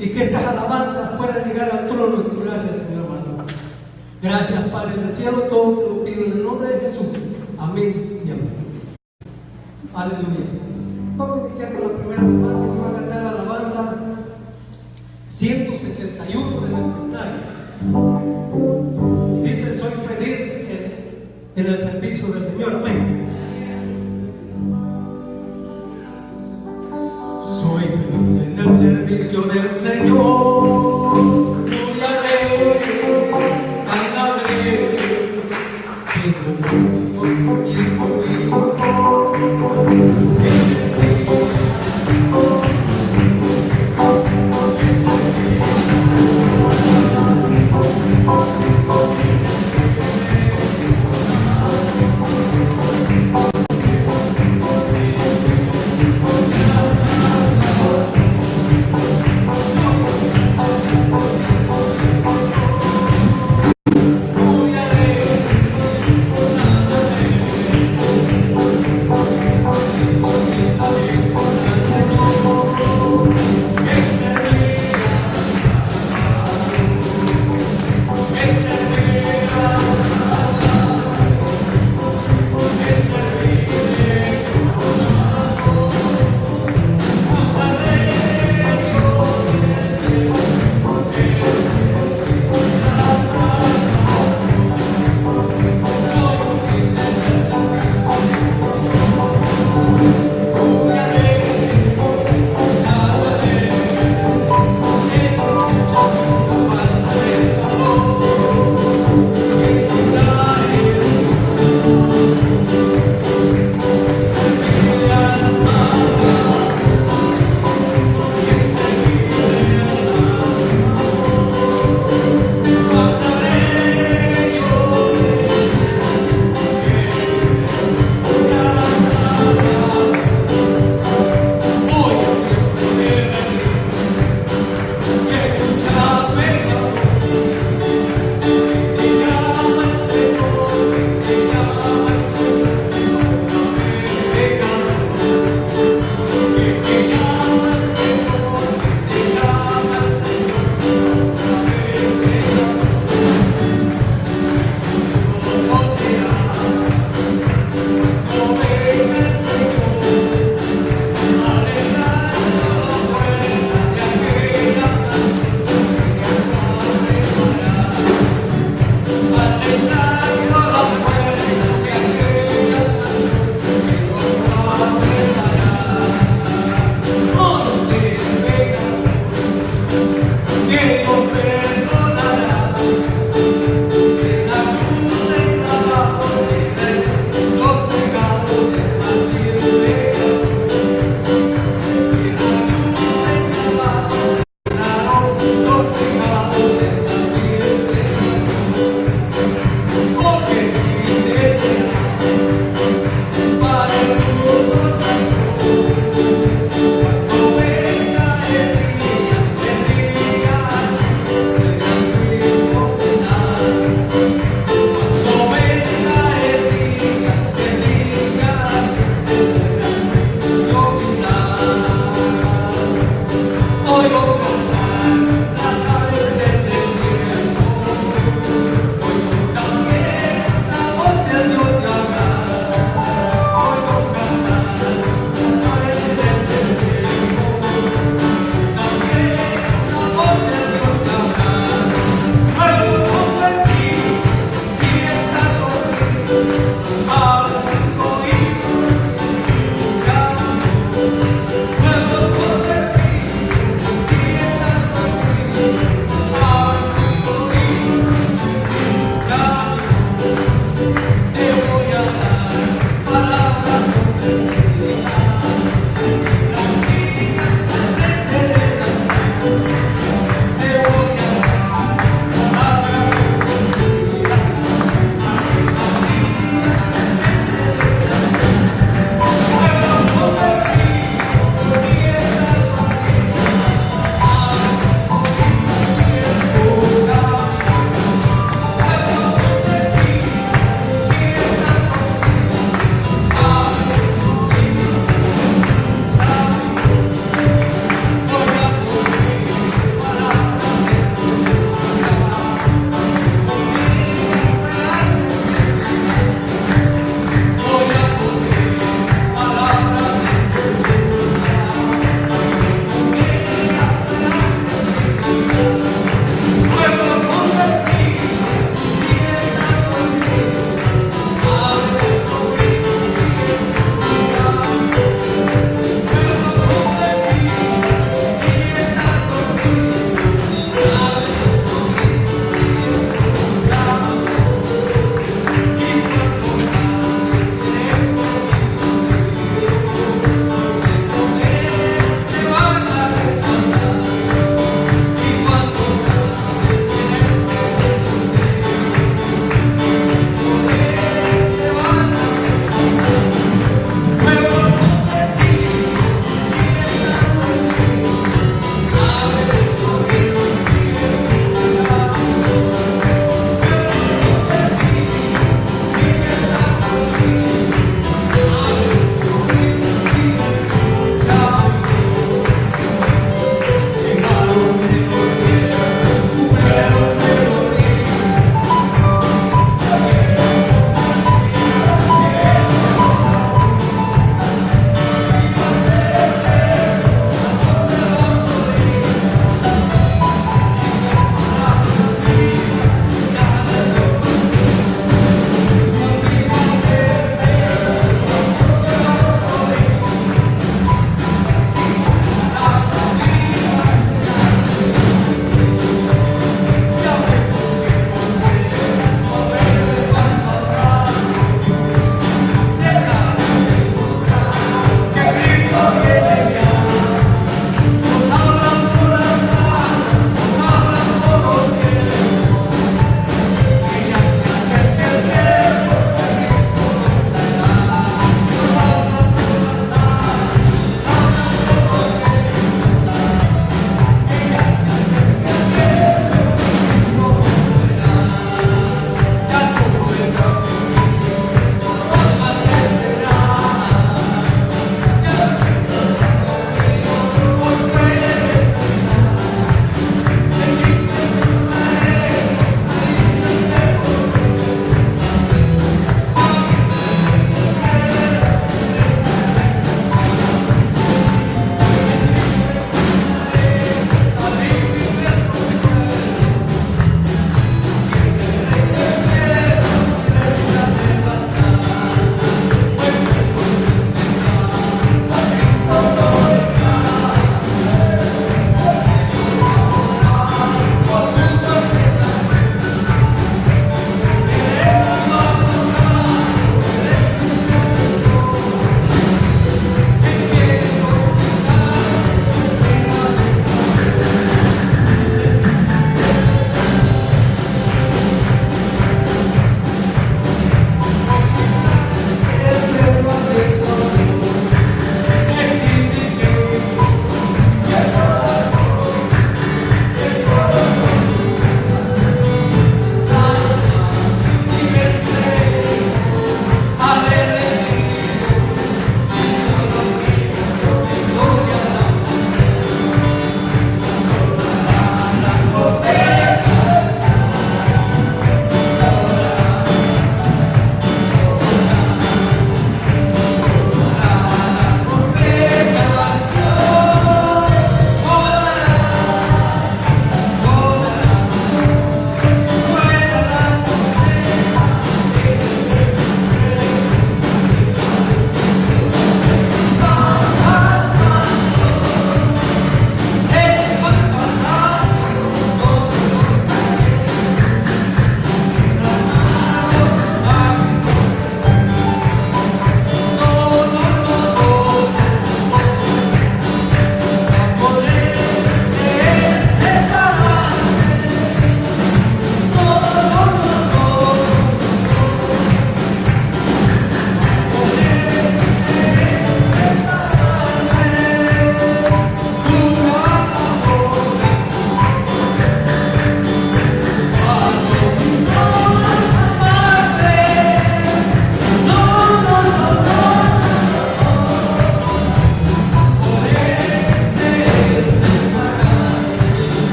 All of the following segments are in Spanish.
y que estas alabanzas puedan llegar al trono de tu gracia, Señor amado. Gracias, Padre del cielo, todo te lo pido en el nombre de Jesús. Amén y amén. Aleluya. Vamos a iniciar con la primera alabanza, que va a cantar la alabanza 171 de nuestro himnario. Dice: soy feliz en el servicio del Señor. Amén. Soy feliz en el servicio del Señor, muy alegre, tan alegre, tengo un tiempo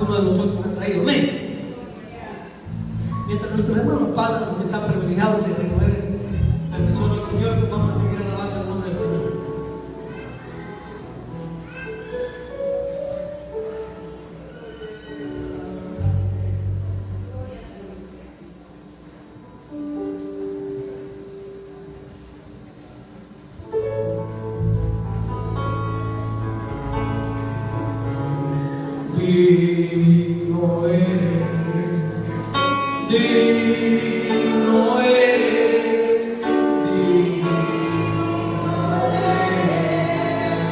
Uno de nosotros ha traído. Amén. Mientras nuestros hermanos pasan, los que están privilegiados de recoger al tesoro del Señor, pues vamos a seguir alabando el nombre del Señor. Digno eres, digno eres,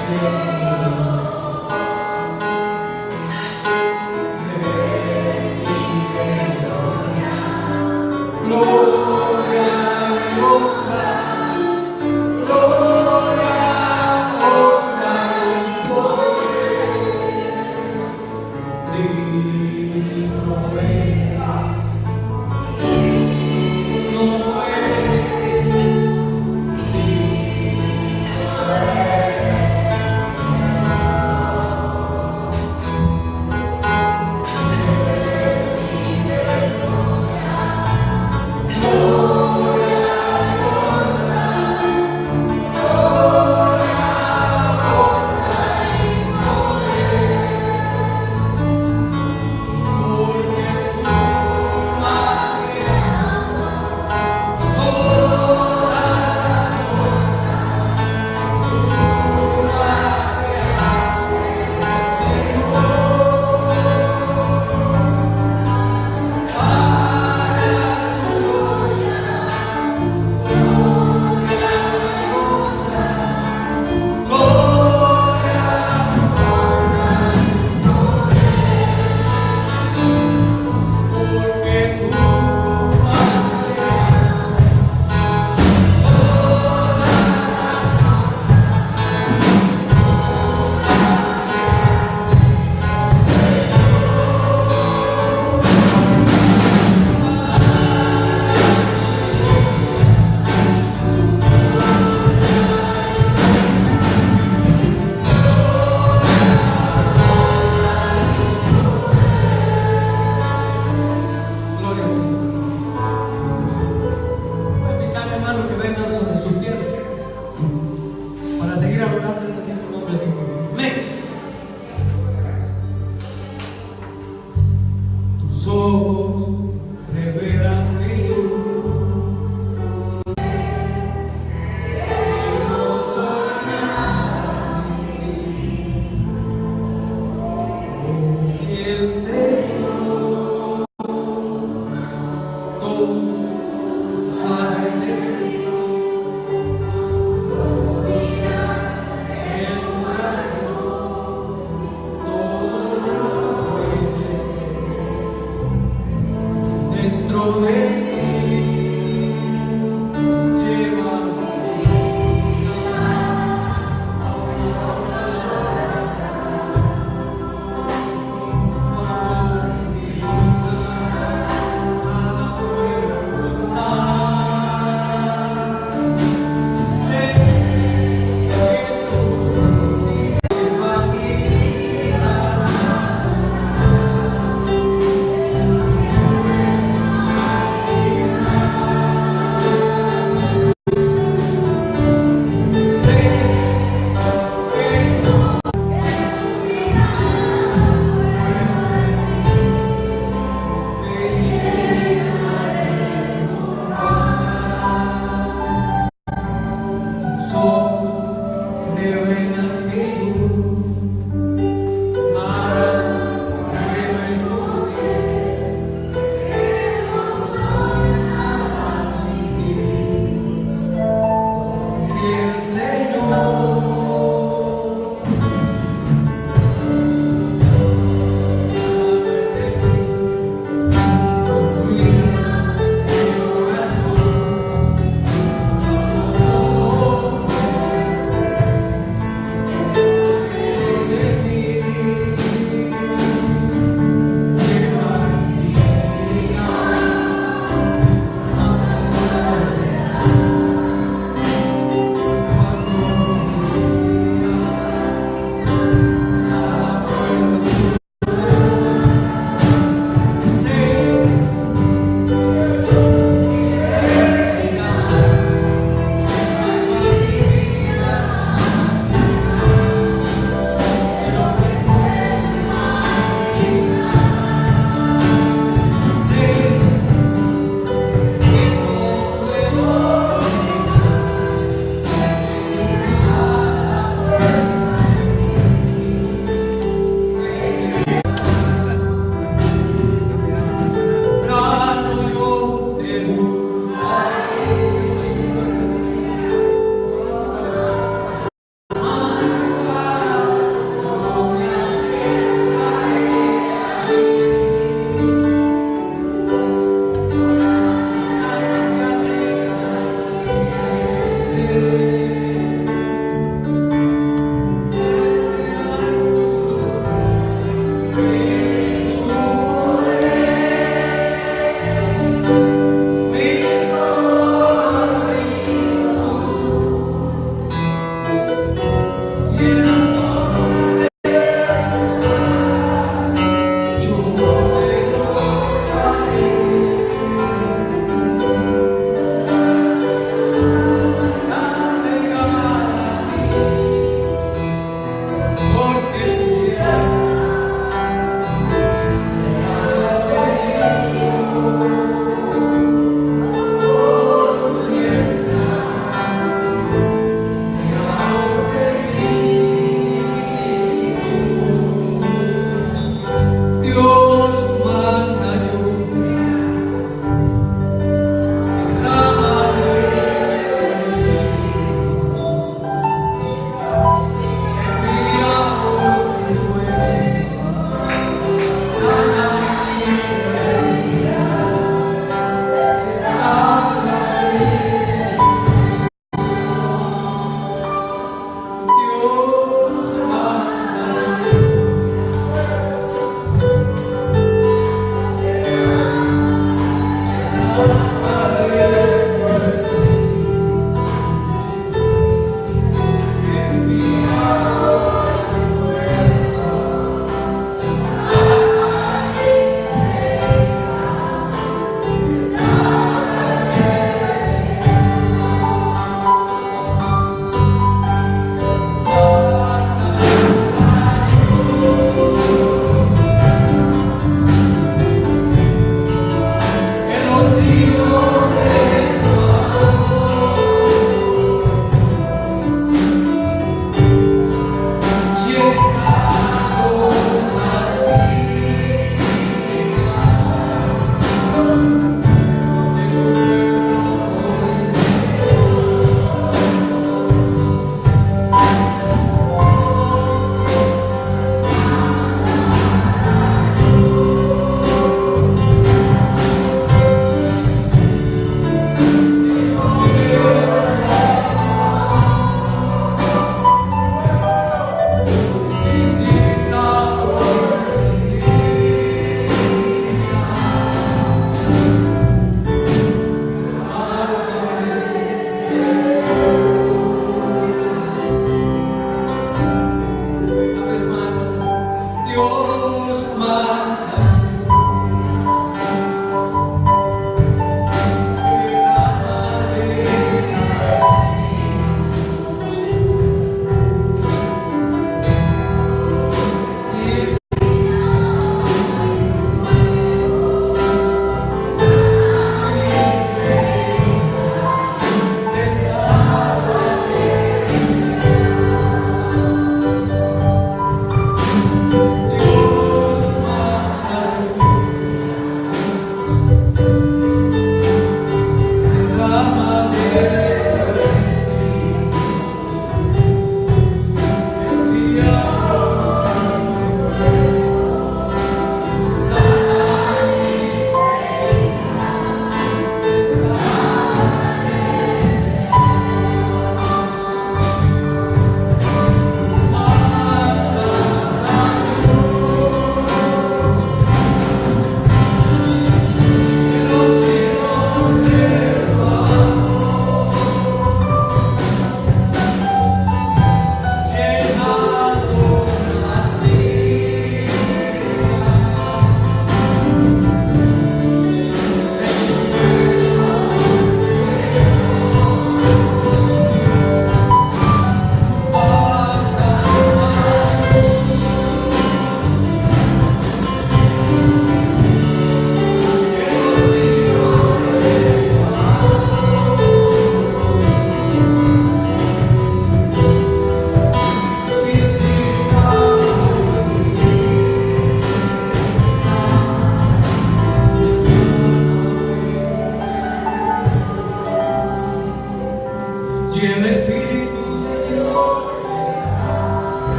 Señor. Recibe gloria y honra, gloria, honra y poder. Digno eres.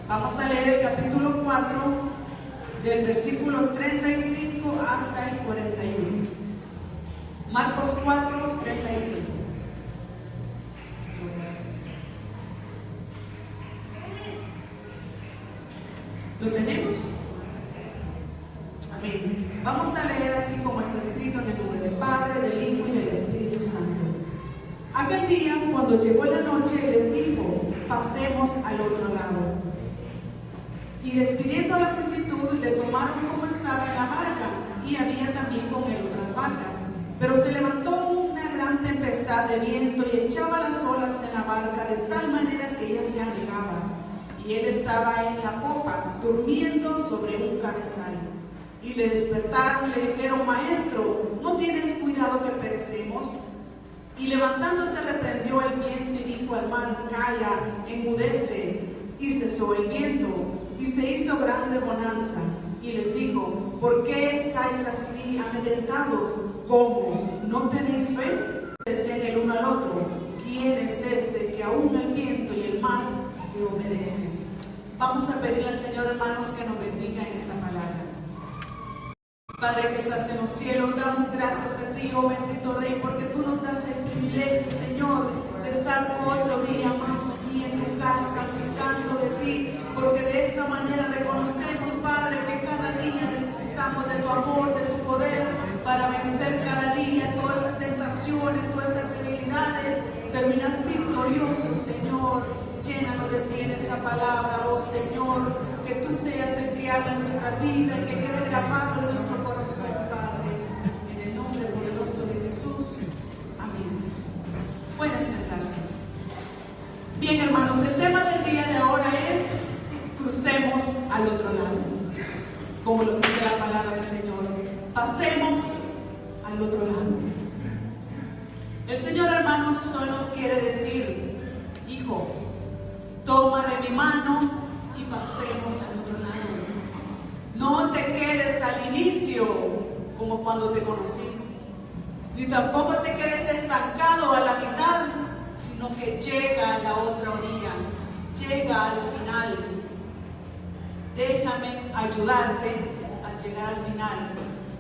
Vamos a leer el capítulo 4 del versículo 35 hasta el 41. Marcos 4, 35. ¿Lo tenemos? Amén. Vamos a leer así como está escrito en el nombre del Padre, del Hijo y del Espíritu Santo. Aquel día, cuando llegó la noche, les dijo: pasemos al otro lado. Y despidiendo a la multitud, le tomaron como estaba en la barca, y había también con él otras barcas. Pero se levantó una gran tempestad de viento y echaba las olas en la barca de tal manera que ella se anegaba. Y él estaba en la popa, durmiendo sobre un cabezal. Y le despertaron y le dijeron: Maestro, ¿no tienes cuidado que perecemos? Y levantándose reprendió el viento y dijo al mar: Calla, enmudece. Y cesó el viento, y se hizo grande bonanza. Y les dijo: ¿por qué estáis así amedrentados? ¿Cómo? ¿No tenéis fe? Decían el uno al otro: ¿quién es este que aún el viento y el mar le obedecen? Vamos a pedirle al Señor, hermanos, que nos bendiga en esta palabra. Padre que estás en los cielos, damos gracias a ti, oh bendito Rey, porque tú nos das el privilegio, Señor, de estar otro día más aquí en tu casa, buscando de ti, porque de esta manera reconocemos, Padre, que cada día necesitamos de tu amor, de tu poder, para vencer cada día todas esas tentaciones, todas esas debilidades, terminar victorioso, Señor. Llénanos de ti en esta palabra, oh Señor, que tú seas el que habla en nuestra vida y que quede grabado en nuestro corazón, Padre, en el nombre poderoso de Jesús. Amén. Pueden sentarse. Bien, hermanos, el tema del día de ahora es: crucemos al otro lado. Como lo dice la palabra del Señor, pasemos al otro lado. El Señor, hermanos, solo nos quiere decir: hijo, toma de mi mano y pasemos al otro lado. No te quedes al inicio como cuando te conocí, ni tampoco te quedes estancado a la mitad, sino que llega a la otra orilla, llega al final. Déjame ayudarte a llegar al final,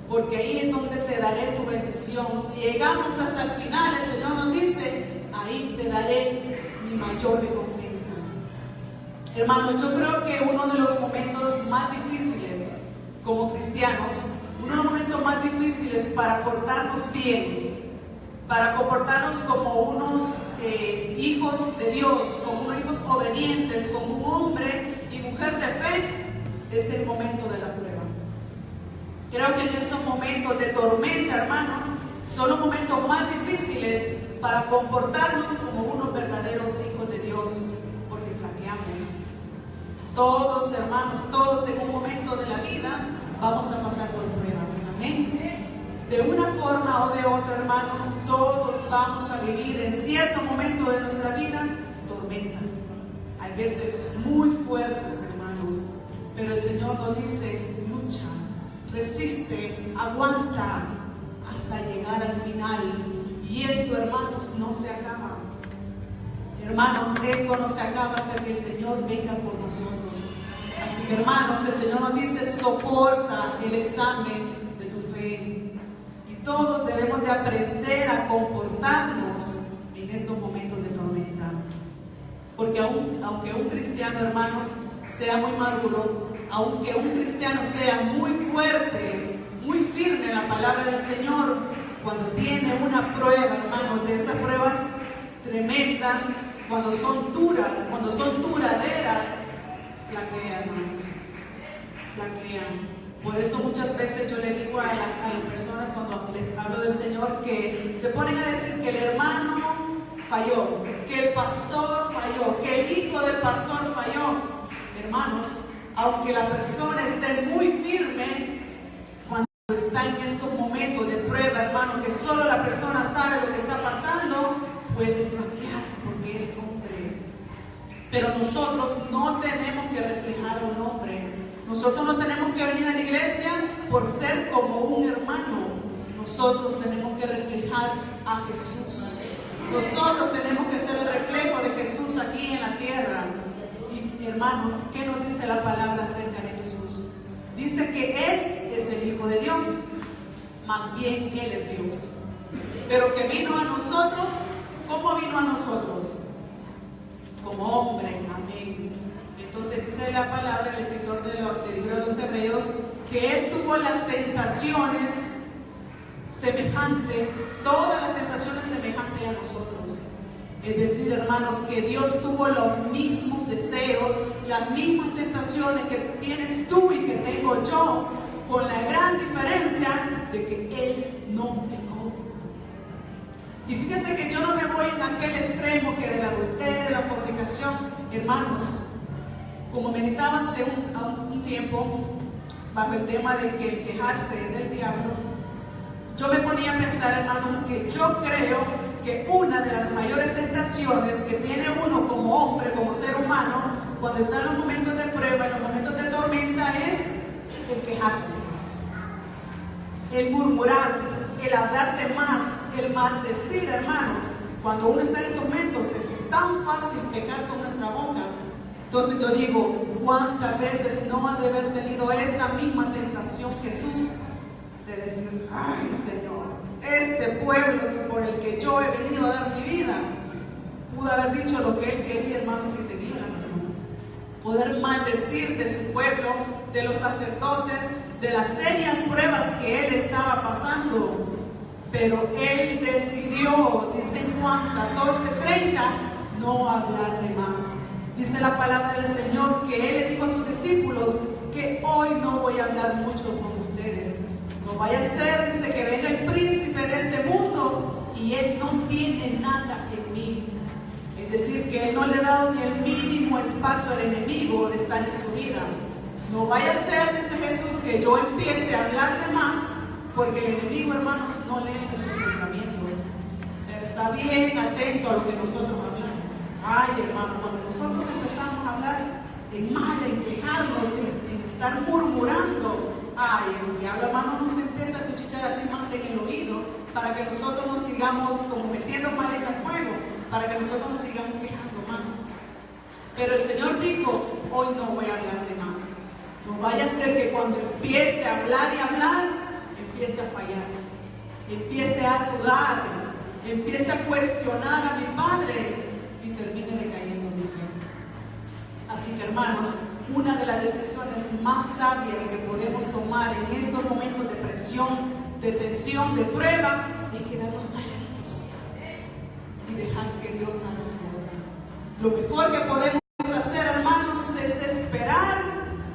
porque ahí es donde te daré tu bendición. Si llegamos hasta el final, el Señor nos dice: ahí te daré mi mayor recompensa. Hermanos, yo creo que uno de los momentos más difíciles como cristianos, uno de los momentos más difíciles para portarnos bien, para comportarnos como unos hijos de Dios, como unos hijos obedientes, como un hombre y mujer de fe, es el momento de la prueba. Creo que en esos momentos de tormenta, hermanos, son los momentos más difíciles para comportarnos como unos verdaderos hijos de Dios, porque flaqueamos. Todos, hermanos, todos en un momento de la vida vamos a pasar por pruebas. Amén. De una forma o de otra, hermanos, todos vamos a vivir en cierto momento de nuestra vida tormenta. Hay veces muy fuertes, hermanos, pero el Señor nos dice: lucha, resiste, aguanta hasta llegar al final. Y esto, hermanos, no se acaba. Hermanos, esto no se acaba hasta que el Señor venga por nosotros. Así que, hermanos, el Señor nos dice: soporta el examen de tu fe. Y todos debemos de aprender a comportarnos en estos momentos de tormenta. Porque aunque un cristiano, hermanos, sea muy maduro, aunque un cristiano sea muy fuerte, muy firme en la palabra del Señor, cuando tiene una prueba, hermanos, de esas pruebas tremendas, cuando son duras, cuando son duraderas, flaquea, hermanos, flaquean. Por eso muchas veces yo le digo a las personas cuando les hablo del Señor, que se ponen a decir que el hermano falló, que el pastor falló, que el hijo del pastor falló. Hermanos, aunque la persona esté muy firme, cuando está en estos momentos de prueba, hermano, que solo la persona sabe lo que está pasando, puede flaquear porque es hombre. Pero nosotros no tenemos que reflejar a un hombre. Nosotros no tenemos que venir a la iglesia por ser como un hermano. Nosotros tenemos que reflejar a Jesús. Nosotros tenemos que ser el reflejo de Jesús aquí en la tierra. Y hermanos, ¿qué nos dice la palabra acerca de Jesús? Dice que Él es el Hijo de Dios, más bien Él es Dios. Pero que vino a nosotros, ¿cómo vino a nosotros? Como hombre, amén. Entonces dice la palabra, el escritor del libro de los Hebreos, que Él tuvo las tentaciones semejantes, todas las tentaciones semejantes a nosotros. Es decir, hermanos, que Dios tuvo los mismos deseos, las mismas tentaciones que tienes tú y que tengo yo, con la gran diferencia de que Él no pecó. Y fíjese que yo no me voy en aquel extremo que del adulterio, la fornicación. Hermanos, como meditaba hace un tiempo bajo el tema de que el quejarse del diablo, yo me ponía a pensar, hermanos, que yo creo que una de las mayores tentaciones que tiene uno como hombre, como ser humano, cuando está en los momentos de prueba, en los momentos de tormenta, es el quejarse, el murmurar, el hablar de más, el maldecir, hermanos. Cuando uno está en esos momentos es tan fácil pecar con nuestra boca. Entonces yo digo, ¿cuántas veces no ha de haber tenido esta misma tentación Jesús? De decir, ay Señor, este pueblo por el que yo he venido a dar mi vida, pudo haber dicho lo que Él quería, hermanos, y tenía la razón. Poder maldecir de su pueblo, de los sacerdotes, de las serias pruebas que Él estaba pasando. Pero Él decidió, dice en Juan 14:30, no hablar de más. Dice la palabra del Señor que Él le dijo a sus discípulos que hoy no voy a hablar mucho con ustedes. No vaya a ser, dice, que venga el príncipe de este mundo y Él no tiene nada en mí. Es decir, que Él no le ha dado ni el mínimo espacio al enemigo de estar en su vida. No vaya a ser, dice Jesús, que yo empiece a hablar de más, porque el enemigo, hermanos, no lee nuestros pensamientos. Pero está bien atento a lo que nosotros hablamos. Ay, hermano, cuando nosotros empezamos a hablar en mal, en quejarnos, en estar murmurando, ay, el diablo, hermano, nos empieza a cuchichear así más en el oído, para que nosotros nos sigamos como metiendo mal en el fuego, para que nosotros nos sigamos quejando más. Pero el Señor dijo, hoy no voy a hablar de más. No vaya a ser que cuando empiece a hablar y hablar, empiece a fallar, empiece a dudar, empiece a cuestionar a mi Padre y termine decayendo mi fe. Así que, hermanos, una de las decisiones más sabias que podemos tomar en estos momentos de presión, de tensión, de prueba, es quedarnos calladitos y dejar que Dios haga su obra. Lo mejor que podemos hacer, hermanos, es esperar,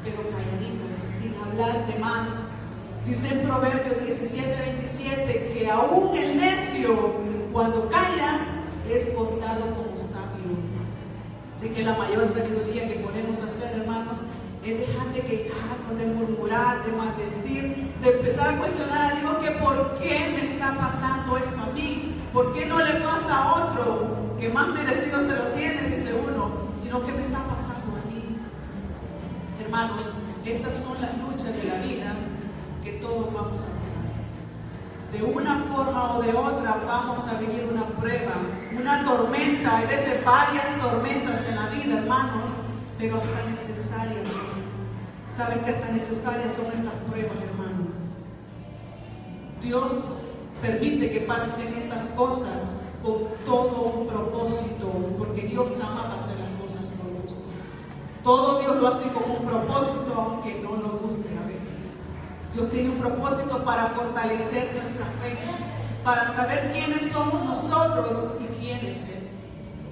pero calladitos, sin hablar de más. Dice en Proverbios 17:27 que aún el necio, cuando calla, es contado como sabio. Así que la mayor sabiduría que podemos hacer, hermanos, es dejar de quejarnos, de murmurar, de maldecir, de empezar a cuestionar a Dios que por qué me está pasando esto a mí, por qué no le pasa a otro, que más merecido se lo tiene, dice uno, sino que me está pasando a mí. Hermanos, estas son las luchas de la vida que todos vamos a pasar. De una forma o de otra vamos a vivir una prueba, una tormenta, hay veces varias tormentas en la vida, hermanos, pero hasta necesarias son. ¿Saben que hasta necesarias son estas pruebas, hermano? Dios permite que pasen estas cosas con todo un propósito, porque Dios ama hacer las cosas por gusto. Todo Dios lo hace con un propósito, aunque no nos guste a veces. Dios tiene un propósito para fortalecer nuestra fe, para saber quiénes somos nosotros y quién es Él.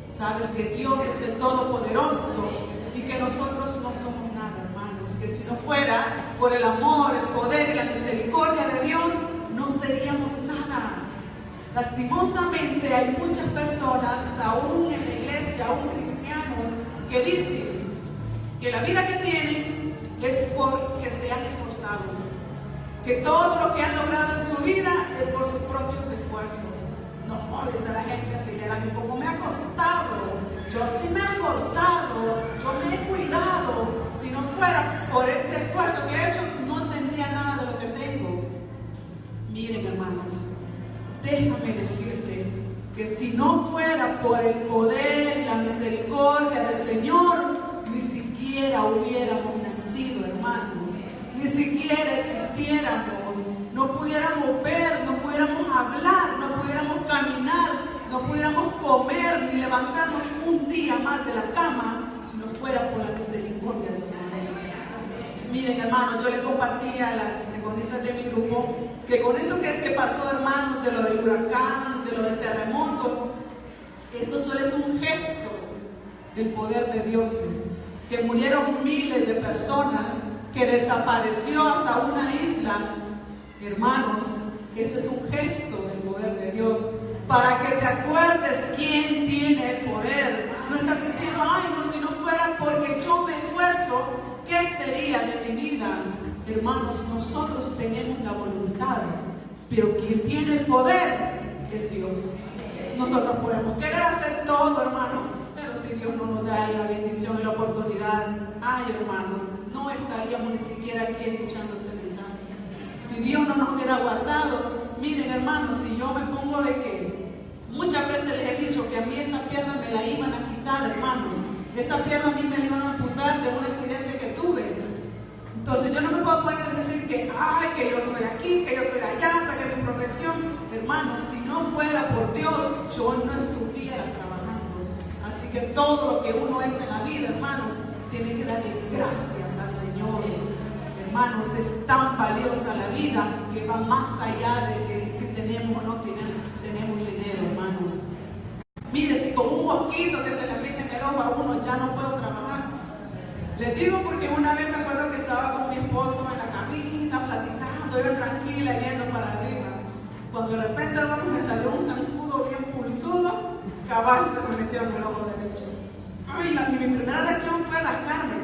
Sabes que Dios es el Todopoderoso y que nosotros no somos nada, hermanos. Que si no fuera por el amor, el poder y la misericordia de Dios, no seríamos nada. Lastimosamente hay muchas personas, aún en la iglesia, aún cristianos, que dicen que la vida que tienen es porque se han esforzado, que todo lo que han logrado en su vida es por sus propios esfuerzos. No, dice la gente así, a mí como me ha costado, yo sí me he esforzado, yo me he cuidado. Si no fuera por ese esfuerzo que he hecho, no tendría nada de lo que tengo. Miren, hermanos, déjame decirte que si no fuera por el poder y la misericordia del Señor, ni siquiera siquiera hubiéramos nacido, hermanos, ni siquiera existiéramos, no pudiéramos ver, no pudiéramos hablar, no pudiéramos caminar, no pudiéramos comer ni levantarnos un día más de la cama si no fuera por la misericordia del Señor. Miren, hermanos, yo les compartí a las protagonistas de mi grupo que con esto que pasó, hermanos, de lo del huracán, de lo del terremoto, esto solo es un gesto del poder de Dios, que murieron miles de personas, que desapareció hasta una isla. Hermanos, este es un gesto del poder de Dios, para que te acuerdes quién tiene el poder. No estás diciendo, ay, no, si no fuera porque yo me esfuerzo, ¿qué sería de mi vida? Hermanos, nosotros tenemos la voluntad, pero quien tiene el poder es Dios. Nosotros podemos querer hacer todo, hermano, pero si Dios no nos da la bendición y la oportunidad, ay, hermanos, no estaríamos ni siquiera aquí escuchando este mensaje. Si Dios no nos hubiera guardado, miren, hermanos, si yo me pongo de que muchas veces les he dicho que a mí esta pierna me la iban a quitar, hermanos, esta pierna a mí me la iban a amputar de un accidente que tuve. Entonces yo no me puedo poner a decir que, ay, que yo soy aquí, que yo soy allá, que mi profesión. Hermanos, si no fuera por Dios, yo no estuviera trabajando. Así que todo lo que uno es en la vida, hermanos, tiene que darle gracias al Señor. Hermanos, es tan valiosa la vida que va más allá de que si tenemos o no tenemos dinero, hermanos. Mire, si con un mosquito que se le mete en el ojo a uno ya no puedo trabajar. Les digo porque una vez me acuerdo que estaba con mi esposo en la camita, platicando, yo tranquila, viendo para arriba. Cuando de repente, hermanos, me salió un zancudo bien pulsudo, cabal se me metió en el ojo derecho. Ay, mi primera reacción fue rascarme.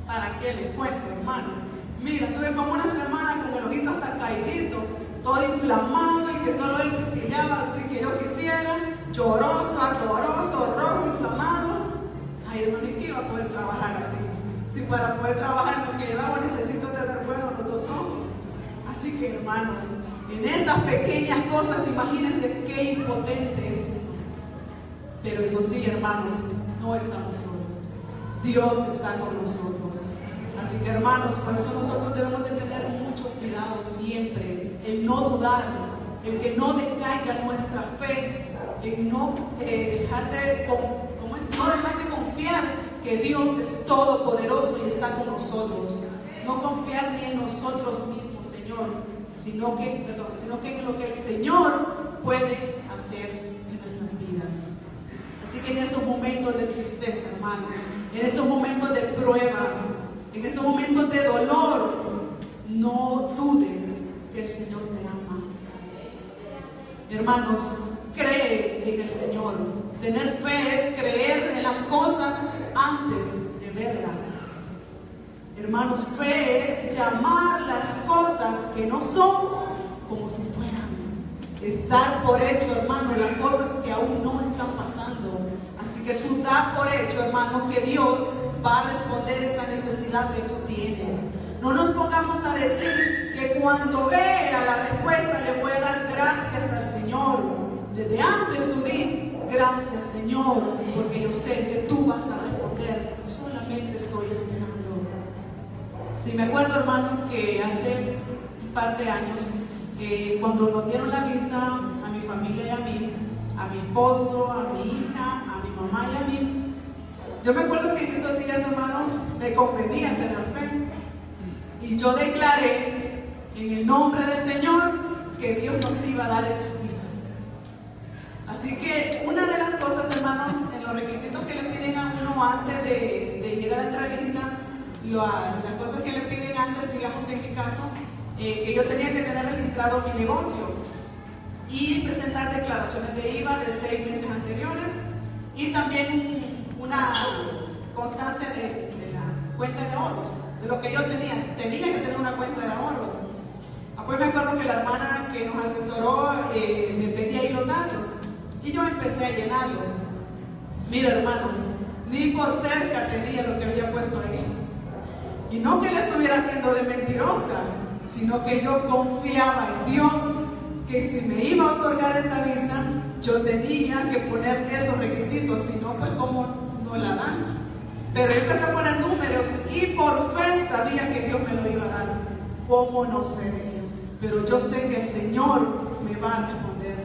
¿Para qué les cuento, hermanos? Mira, tuve como una semana con el ojito hasta caidito, todo inflamado y que solo él pillaba así que yo quisiera, lloroso, ardoroso, rojo, inflamado. Ay, hermano, ¿y qué iba a poder trabajar así? Si para poder trabajar en lo que llevaba necesito tener buenos los dos ojos. Así que, hermanos, en estas pequeñas cosas, imagínense qué impotente es uno. Pero eso sí, hermanos, no estamos solos. Dios está con nosotros. Así que, hermanos, por eso nosotros debemos de tener mucho cuidado siempre, el no dudar, el que no decaiga nuestra fe, el no dejar de confiar que Dios es todopoderoso y está con nosotros. No confiar ni en nosotros mismos, Señor, sino que en lo que el Señor puede hacer en nuestras vidas. Así que en esos momentos de tristeza, hermanos, en esos momentos de prueba, en esos momentos de dolor, no dudes que el Señor te ama. Hermanos, cree en el Señor. Tener fe es creer en las cosas antes de verlas. Hermanos, fe es llamar las cosas que no son como si fueran. Estar por hecho, hermano, las cosas que aún no están pasando. Así que tú da por hecho, hermano, que Dios va a responder esa necesidad que tú tienes. No nos pongamos a decir que cuando vea la respuesta le voy a dar gracias al Señor. Desde antes tú di gracias, Señor, porque yo sé que tú vas a responder. Solamente estoy esperando. Sí, me acuerdo, hermanos, que hace un par de años, cuando nos dieron la visa a mi familia y a mí, a mi esposo, a mi hija, a mi mamá y a mí, yo me acuerdo que en esos días, hermanos, me convenía tener fe. Y yo declaré en el nombre del Señor que Dios nos iba a dar esas visas. Así que una de las cosas, hermanos, en los requisitos que le piden a uno antes de ir a la entrevista, las cosas que le piden antes, digamos en mi caso, que yo tenía que tener registrado mi negocio y presentar declaraciones de IVA de 6 meses anteriores y también una constancia de la cuenta de ahorros, de lo que yo tenía que tener una cuenta de ahorros. Pues me acuerdo que la hermana que nos asesoró me pedía ahí los datos y yo empecé a llenarlos. Mira, hermanos, ni por cerca tenía lo que había puesto ahí. Y no que le estuviera haciendo de mentirosa, sino que yo confiaba en Dios, que si me iba a otorgar esa visa, yo tenía que poner esos requisitos, si no, pues como no la dan. Pero yo empecé a poner números y por fe sabía que Dios me lo iba a dar. ¿Cómo? No sé. Pero yo sé que el Señor me va a responder.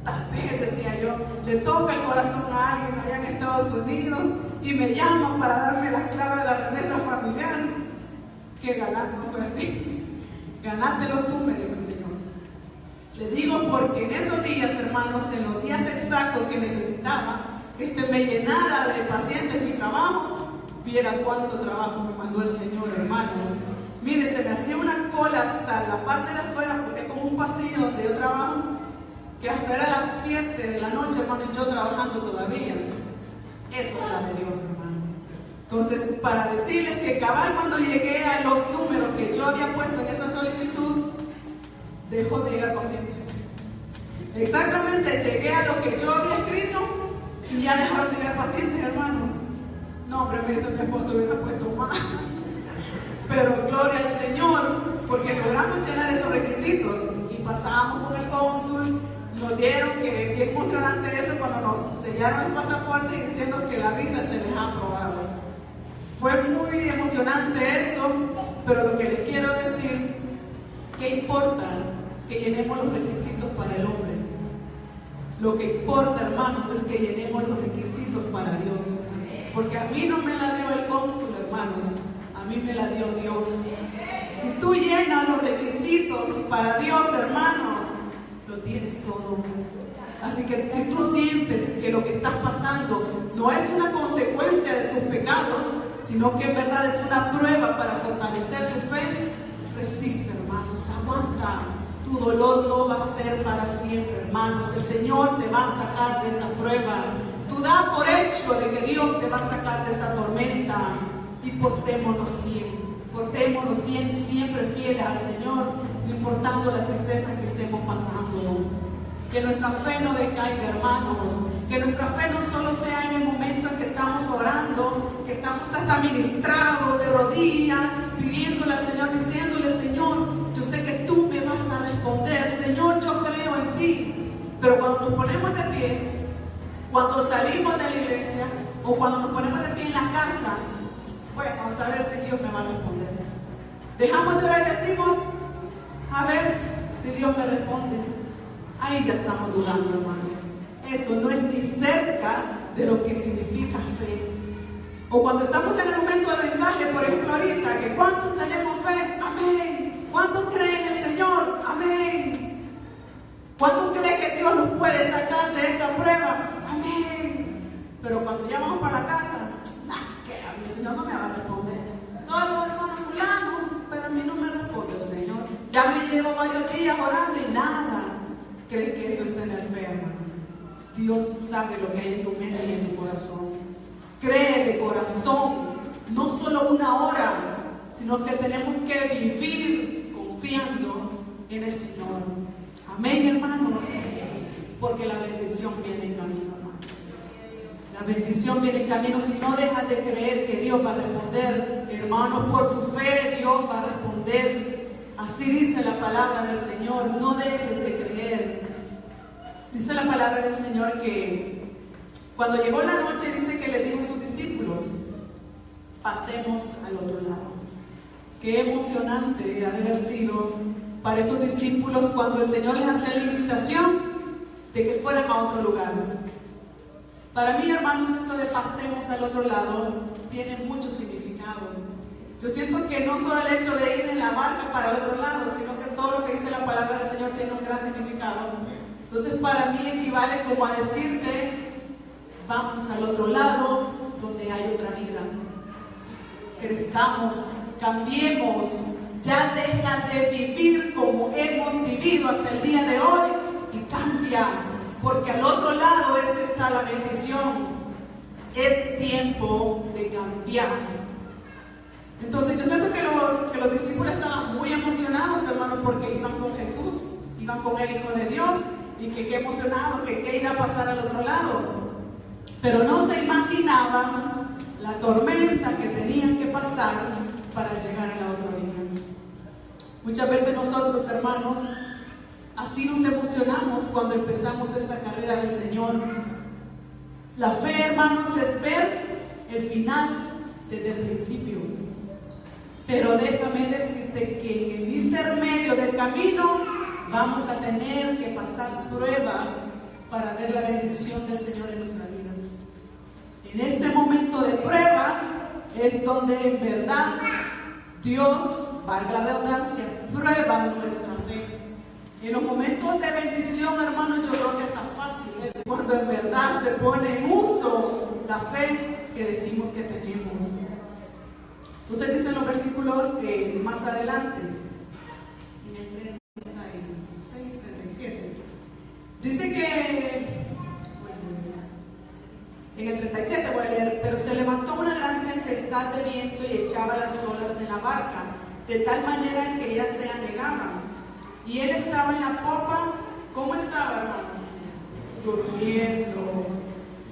Tal vez, decía yo, le toca el corazón a alguien allá en Estados Unidos y me llaman para darme la clave de la remesa familiar. Que galán, no fue así. Ganándelo tú, me dijo el Señor. Le digo porque en esos días, hermanos, en los días exactos que necesitaba que se me llenara de pacientes mi trabajo, viera cuánto trabajo me mandó el Señor, hermanos. Mire, se me hacía una cola hasta la parte de afuera, porque es como un pasillo donde yo trabajo, que hasta era las 7 de la noche, hermano, y yo trabajando todavía. Eso era de Dios, hermanos. Entonces, para decirles que cabal cuando llegué a los números que yo había puesto en esa solicitud, dejó de llegar pacientes. Exactamente, llegué a lo que yo había escrito y ya dejaron de llegar pacientes, hermanos. No, hombre, me dice mi esposo, hubiera puesto más. Pero gloria al Señor, porque logramos llenar esos requisitos y pasamos con el cónsul. Nos dieron que bien emocionante eso cuando nos sellaron el pasaporte y diciendo que la visa se les ha aprobado. Fue muy emocionante eso, pero lo que les quiero decir, ¿qué importa que llenemos los requisitos para el hombre? Lo que importa, hermanos, es que llenemos los requisitos para Dios. Porque a mí no me la dio el cónsul, hermanos, a mí me la dio Dios. Si tú llenas los requisitos para Dios, hermanos, lo tienes todo. Así que si tú sientes que lo que estás pasando no es una consecuencia de tus pecados, sino que en verdad es una prueba para fortalecer tu fe, resiste, hermanos, aguanta. Tu dolor no va a ser para siempre, hermanos. El Señor te va a sacar de esa prueba. Tú da por hecho de que Dios te va a sacar de esa tormenta. Y portémonos bien, siempre fieles al Señor, no importando la tristeza que estemos pasando. Que nuestra fe no decaiga, hermanos. Que nuestra fe no solo sea en el momento en que estamos orando, que estamos hasta ministrados de rodillas, pidiéndole al Señor, diciéndole: Señor, yo sé que tú me vas a responder. Señor, yo creo en ti. Pero cuando nos ponemos de pie, cuando salimos de la iglesia o cuando nos ponemos de pie en la casa, bueno, a saber si Dios me va a responder. Dejamos de orar y decimos: a ver si Dios me responde. Ahí ya estamos dudando, hermanos. Eso no es ni cerca de lo que significa fe. O cuando estamos en el momento del mensaje, por ejemplo ahorita, que ¿cuántos tenemos fe? Amén. ¿Cuántos creen en el Señor? Amén. ¿Cuántos creen que Dios nos puede sacar de esa prueba? Amén. Pero cuando ya vamos para la casa, que a mí el Señor no me va a responder. Solo hermano fulano, pero a mí no me responde el Señor. Ya me llevo varios días orando y nada. ¿Cree que eso es tener fe, hermanos? Dios sabe lo que hay en tu mente y en tu corazón. Cree de corazón, no solo una hora, sino que tenemos que vivir confiando en el Señor. Amén, hermanos. Porque la bendición viene en camino, hermanos. La bendición viene en camino. Si no dejas de creer que Dios va a responder, hermanos, por tu fe Dios va a responder. Así dice la palabra del Señor. No dejes de creer. Dice la palabra del Señor que cuando llegó la noche, dice que le dijo a sus discípulos: pasemos al otro lado. Qué emocionante ha de haber sido para estos discípulos cuando el Señor les hacía la invitación de que fueran a otro lugar. Para mí, hermanos, esto de pasemos al otro lado tiene mucho significado. Yo siento que no solo el hecho de ir en la barca para el otro lado, sino que todo lo que dice la palabra del Señor tiene un gran significado. Entonces, para mí equivale como a decirte: vamos al otro lado donde hay otra vida. Crezcamos, cambiemos, ya deja de vivir como hemos vivido hasta el día de hoy y cambia, porque al otro lado es que está la bendición. Es tiempo de cambiar. Entonces yo siento que los discípulos estaban muy emocionados, hermanos, porque iban con Jesús, iban con el Hijo de Dios, y que qué emocionados, que qué irá a pasar al otro lado. Pero no se imaginaban la tormenta que tenían que pasar para llegar a la otra orilla. Muchas veces nosotros, hermanos, así nos emocionamos cuando empezamos esta carrera del Señor. La fe, hermanos, es ver el final desde el principio. Pero déjame decirte que en el intermedio del camino vamos a tener que pasar pruebas para ver la bendición del Señor en nuestra vida. En este momento de prueba es donde en verdad Dios, valga la redundancia, prueba nuestra fe. En los momentos de bendición, hermanos, yo creo que es tan fácil, es cuando en verdad se pone en uso la fe que decimos que tenemos. Entonces dicen los versículos más adelante, en el 36, 37, dice que, en el 37 voy a leer, pero se levantó una gran tempestad de viento y echaba las olas en la barca, de tal manera que ellas se anegaban. Y él estaba en la popa. ¿Cómo estaba, hermanos? Durmiendo.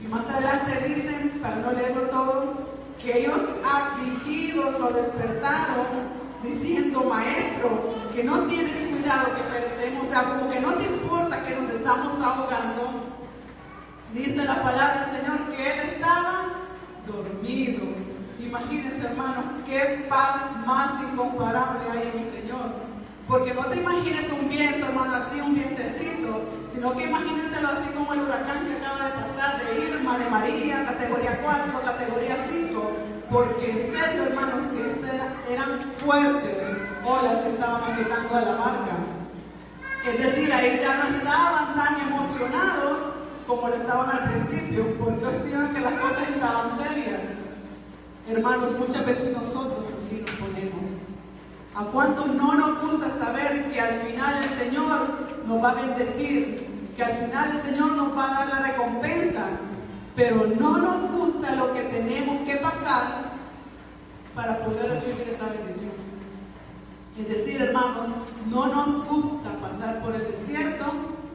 Y más adelante dicen, para no leerlo todo, que ellos afligidos lo despertaron, diciendo: Maestro, que no tienes cuidado que perecemos. O sea, como que no te importa que nos estamos ahogando. Dice la palabra del Señor que él estaba dormido. Imagínense, hermanos, qué paz más incomparable hay en el Señor. Porque no te imagines un viento, hermano, así, un vientecito, sino que imagínatelo así como el huracán que acaba de pasar, de Irma, de María, categoría 4, categoría 5, porque en serio, hermanos, que eran fuertes olas que estaban azotando a la barca. Es decir, ahí ya no estaban tan emocionados como lo estaban al principio, porque decían que las cosas estaban serias. Hermanos, muchas veces nosotros así nos ponemos. ¿A cuántos no nos gusta saber que al final el Señor nos va a bendecir? Que al final el Señor nos va a dar la recompensa. Pero no nos gusta lo que tenemos que pasar para poder recibir esa bendición. Es decir, hermanos, no nos gusta pasar por el desierto,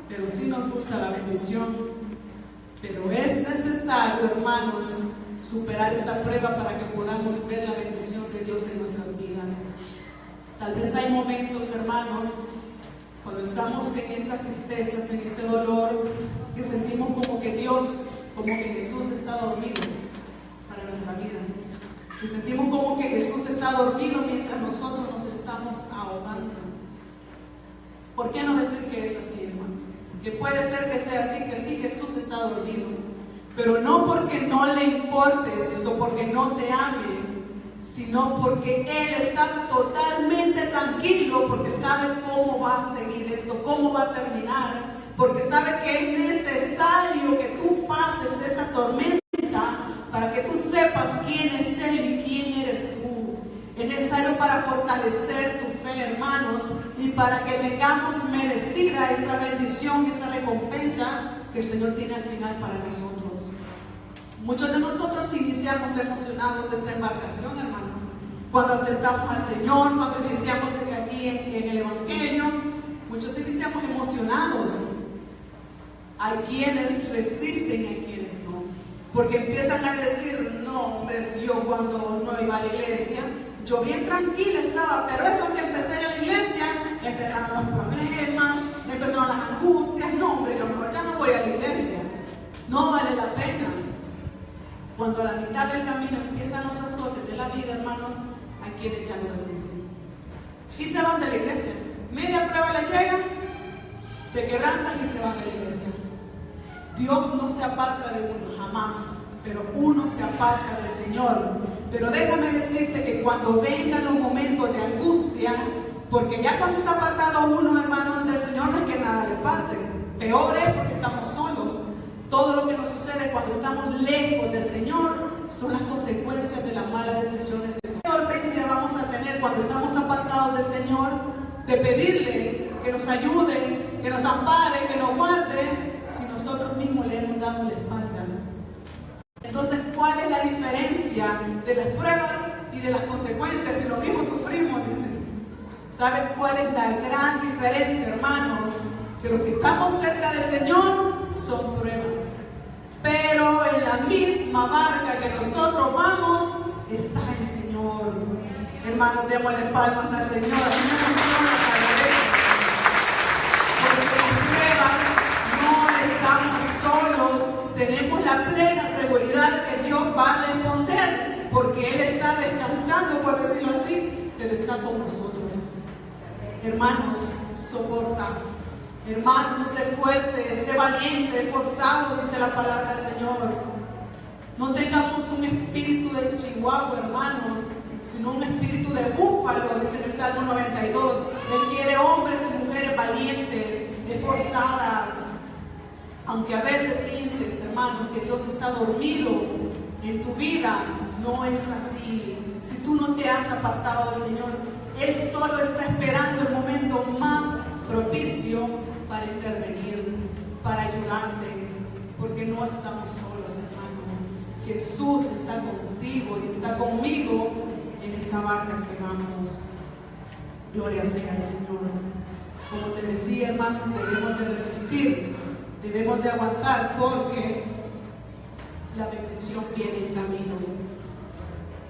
pero sí nos gusta la bendición. Pero es necesario, hermanos, superar esta prueba para que podamos ver la bendición de Dios en nuestras vidas. Tal vez hay momentos, hermanos, cuando estamos en estas tristezas, en este dolor, que sentimos como que Dios, como que Jesús está dormido para nuestra vida. Que sentimos como que Jesús está dormido mientras nosotros nos estamos ahogando. ¿Por qué no decir que es así, hermanos? Que puede ser que sea así, que sí, Jesús está dormido. Pero no porque no le importes o porque no te ame, sino porque Él está totalmente tranquilo, porque sabe cómo va a seguir esto, cómo va a terminar, porque sabe que es necesario que tú pases esa tormenta para que tú sepas quién es Él y quién eres tú. Es necesario para fortalecer tu fe, hermanos, y para que tengamos merecida esa bendición, esa recompensa que el Señor tiene al final para nosotros. Muchos de nosotros iniciamos emocionados esta embarcación, hermano. Cuando aceptamos al Señor, cuando iniciamos aquí en el Evangelio, muchos iniciamos emocionados. Hay quienes resisten y hay quienes no. Porque empiezan a decir: no, hombre, si yo cuando no iba a la iglesia, yo bien tranquila estaba, pero eso que empecé a la iglesia, empezaron los problemas, empezaron las angustias. No, hombre, yo mejor ya no voy a la iglesia. No vale la pena. Cuando a la mitad del camino empiezan los azotes de la vida, hermanos, hay quienes ya no resisten y se van de la iglesia. Media prueba la llegan, se quebrantan y se van de la iglesia. Dios no se aparta de uno, jamás, pero uno se aparta del Señor. Pero déjame decirte que cuando vengan los momentos de angustia, porque ya cuando está apartado uno, hermanos, del Señor, no es que nada le pase. Peor es porque estamos solos. Todo lo que nos sucede cuando estamos lejos del Señor son las consecuencias de las malas decisiones. ¿Qué solvencia vamos a tener cuando estamos apartados del Señor? De pedirle que nos ayude, que nos ampare, que nos guarde, si nosotros mismos le hemos dado la espalda. Entonces, ¿cuál es la diferencia de las pruebas y de las consecuencias? Si lo mismo sufrimos, dicen. ¿Saben cuál es la gran diferencia, hermanos? Que los que estamos cerca del Señor son pruebas. Pero en la misma barca que nosotros vamos, está el Señor. Hermanos, démosle palmas al Señor. Así me emociona saber porque en pruebas no estamos solos. Tenemos la plena seguridad que Dios va a responder Hermanos, soporta. Hermanos, sé fuerte, sé valiente, esforzado, dice la palabra del Señor. No tengamos un espíritu de chihuahua, hermanos, sino un espíritu de búfalo, dice en el Salmo 92. Él quiere hombres y mujeres valientes, esforzadas. Aunque a veces sientes, hermanos, que Dios está dormido en tu vida, no es así. Si tú no te has apartado del Señor, Él solo está esperando el momento más propicio para intervenir, para ayudarte, porque no estamos solos, hermano. Jesús está contigo y está conmigo en esta barca que vamos. Gloria sea al Señor. Como te decía, hermanos, debemos de resistir, debemos de aguantar, porque la bendición viene en camino.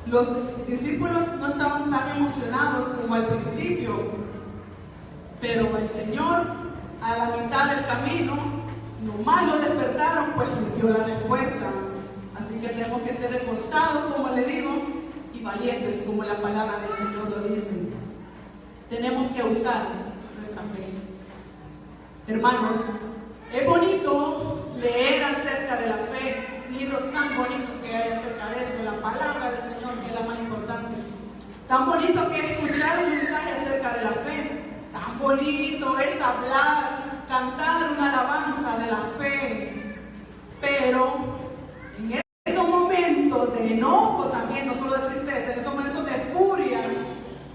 Los discípulos no estaban tan emocionados como al principio, pero el Señor, a la mitad del camino, nomás lo despertaron, pues le dio la respuesta. Así que tenemos que ser esforzados, como le digo, y valientes, como la palabra del Señor lo dice. Tenemos que usar nuestra fe. Hermanos, es bonito leer acerca de la fe, libros tan bonitos que hay acerca de eso, la palabra del Señor, que es la más importante. Tan bonito que es escuchar un mensaje acerca de la fe, tan bonito es hablar, cantar una alabanza de la fe, pero en esos momentos de enojo también, no solo de tristeza, en esos momentos de furia,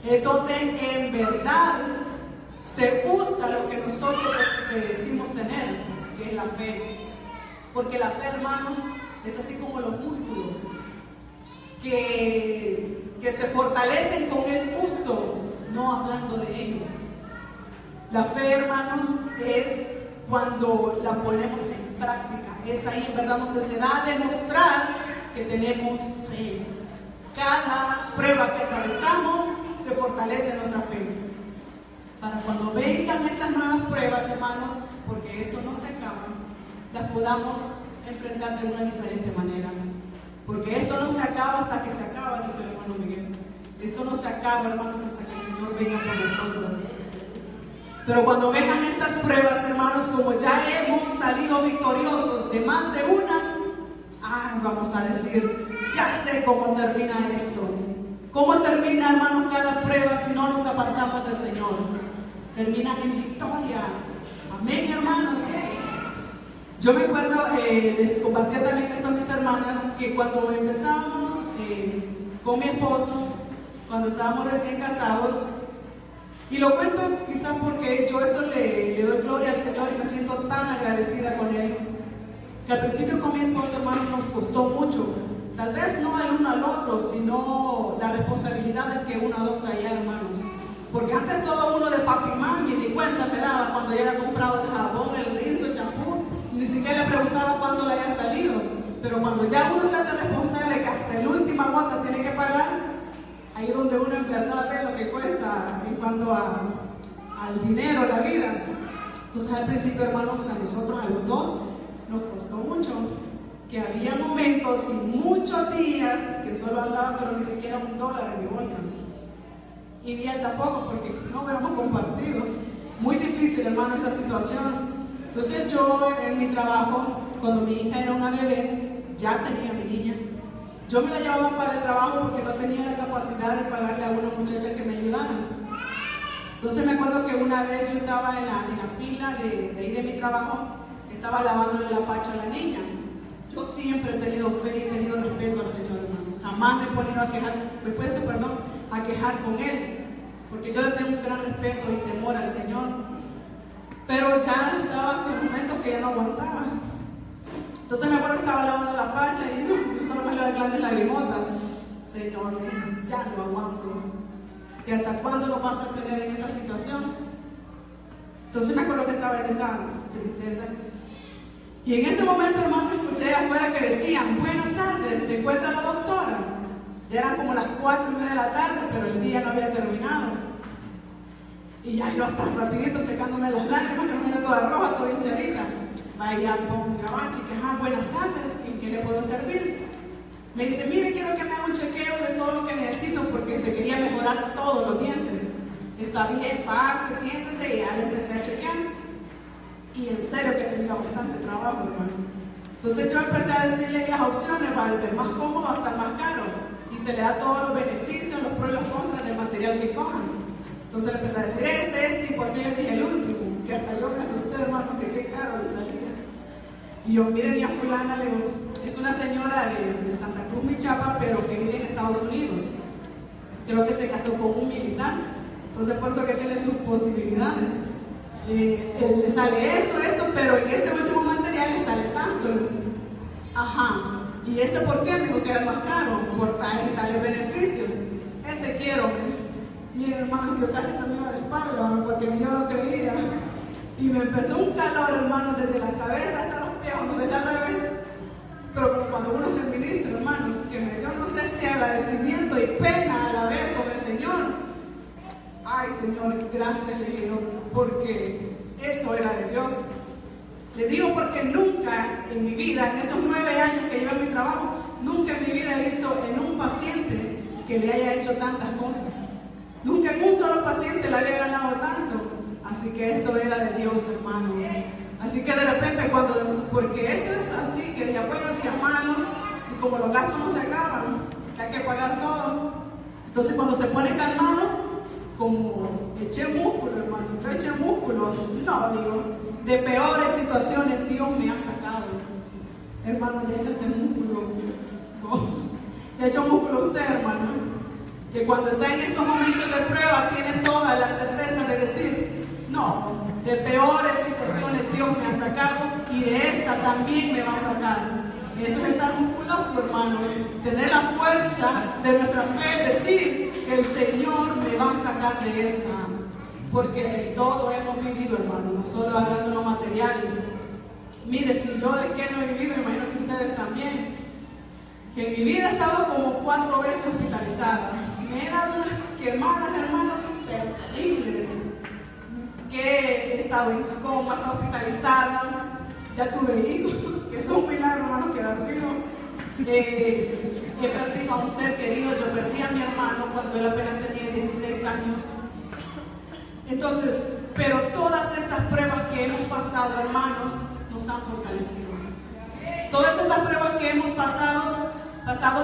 es donde en verdad se usa lo que nosotros decimos tener, que es la fe. Porque la fe, hermanos, es así como los músculos que se fortalecen con el uso, no hablando de ellos. La fe, hermanos, es cuando la ponemos en práctica. Es ahí, en verdad, donde se da a demostrar que tenemos fe. Cada prueba que atravesamos se fortalece nuestra fe. Para cuando vengan estas nuevas pruebas, hermanos, porque esto no se acaba, las podamos enfrentar de una diferente manera. Porque esto no se acaba hasta que se acaba, dice el hermano Miguel. Esto no se acaba, hermanos, hasta que el Señor venga por nosotros. Pero cuando vengan estas pruebas, hermanos, como ya hemos salido victoriosos de más de una, vamos a decir, ya sé cómo termina esto. ¿Cómo termina, hermanos, cada prueba si no nos apartamos del Señor? Termina en victoria. Amén, hermanos. Yo me acuerdo, les compartía también esto a mis hermanas, que cuando empezábamos con mi esposo, cuando estábamos recién casados, y lo cuento quizás porque yo esto le doy gloria al Señor y me siento tan agradecida con Él, que al principio con mi esposo, hermanos, nos costó mucho. Tal vez no el uno al otro, sino la responsabilidad de que uno adopta ya, hermanos. Porque antes todo uno de papi y mami, ni cuenta me daba cuando ya había comprado el jabón, el rizo, el champú, ni siquiera le preguntaba cuándo le había salido. Pero cuando ya uno se hace responsable que hasta el última gota tiene que pagar, ahí es donde uno en verdad ve lo que cuesta en cuanto al dinero, la vida. Entonces al principio, hermanos, a nosotros, a los dos, nos costó mucho. Que había momentos y muchos días que solo andaba, pero ni siquiera $1 en mi bolsa. Y ni él tampoco, porque no hubiéramos compartido. Muy difícil, hermano, esta situación. Entonces yo en mi trabajo, cuando mi hija era una bebé, ya tenía mi niña. Yo me la llevaba para el trabajo porque no tenía la capacidad de pagarle a una muchacha que me ayudara. Entonces me acuerdo que una vez yo estaba en la pila de ahí de mi trabajo, estaba lavándole la pacha a la niña. Yo siempre he tenido fe y he tenido respeto al Señor, hermanos. Jamás me he puesto a quejar con Él, porque yo le tengo un gran respeto y temor al Señor. Pero ya estaba en un momento que ya no aguantaba. Entonces me acuerdo que estaba lavando la pacha y solo me le grandes lagrimotas. Señor, ya no aguanto. ¿Y hasta cuándo lo vas a tener en esta situación? Entonces me acuerdo que estaba en esa tristeza. Y en este momento, hermano, escuché afuera que decían: buenas tardes, ¿se encuentra la doctora? Ya eran como las 4:30 de la tarde, pero el día no había terminado. Y ya yo hasta rapidito secándome las lágrimas, que me quedé toda roja, toda hinchadita. Vaya con Gabachi, que buenas tardes, ¿en qué le puedo servir? Me dice: mire, quiero que me haga un chequeo de todo lo que necesito, porque se quería mejorar todos los dientes. está bien, pase, siéntese, y ya le empecé a chequear. Y en serio que tenía bastante trabajo, hermanos. Entonces yo empecé a decirle las opciones, va desde el más cómodo hasta el más caro. Y se le da todos los beneficios, los pros y los contras del material que cojan. Entonces le empecé a decir y por fin le dije el último, que hasta yo me asusté, hermano, que qué caro le salía. Y yo, miren, y a fulana, le digo, es una señora de Santa Cruz, Michapa, pero que vive en Estados Unidos. Creo que se casó con un militar, entonces por eso que tiene sus posibilidades. Le sale esto, pero en este último material le sale tanto. Ajá, ¿y ese por qué? Me dijo que era más caro, por tales y tales beneficios. Ese quiero. Miren, hermanos, yo casi también iba de espalda, porque ni yo lo creía. Y me empezó un calor, hermanos, desde la cabeza hasta los pies, no sé si al revés. Pero como cuando uno se ministra, hermanos, que me dio, no sé si agradecimiento y pena a la vez con el Señor. Ay, Señor, gracias le digo, porque esto era de Dios. Le digo porque nunca en mi vida, en esos 9 años que llevo en mi trabajo, nunca en mi vida he visto en un paciente que le haya hecho tantas cosas. Nunca en un solo paciente le había ganado tanto. Así que esto era de Dios, hermanos. Así que de repente porque esto es así, que de acuerdo a las manos, y como los gastos no se acaban, que hay que pagar todo. Entonces cuando se pone calmado, como eché músculo, hermano, yo eché músculo, no digo, de peores situaciones Dios me ha sacado. Hermano, ya echaste músculo. No, ya echó músculo usted, hermano. Que cuando está en estos momentos de prueba tiene toda la certeza de decir, no, de peores situaciones Dios me ha sacado y de esta también me va a sacar. Eso es estar musculoso, hermanos, tener la fuerza de nuestra fe, decir que el Señor me va a sacar de esta, porque de todo hemos vivido, hermano, no solo hablando de lo material. Mire, si yo de qué no he vivido, imagino que ustedes también, que en mi vida he estado como 4 veces hospitalizada. Me he dado unas quemadas, hermano, pero terribles, que he estado en coma, he estado hospitalizada, ya tuve hijos, que es un milagro, hermano, quedar vivo. He perdido a un ser querido, yo perdí a mi hermano cuando él apenas tenía 16 años. Entonces, pero todas estas pruebas que hemos pasado, hermanos, nos han fortalecido. Todas estas pruebas que hemos pasado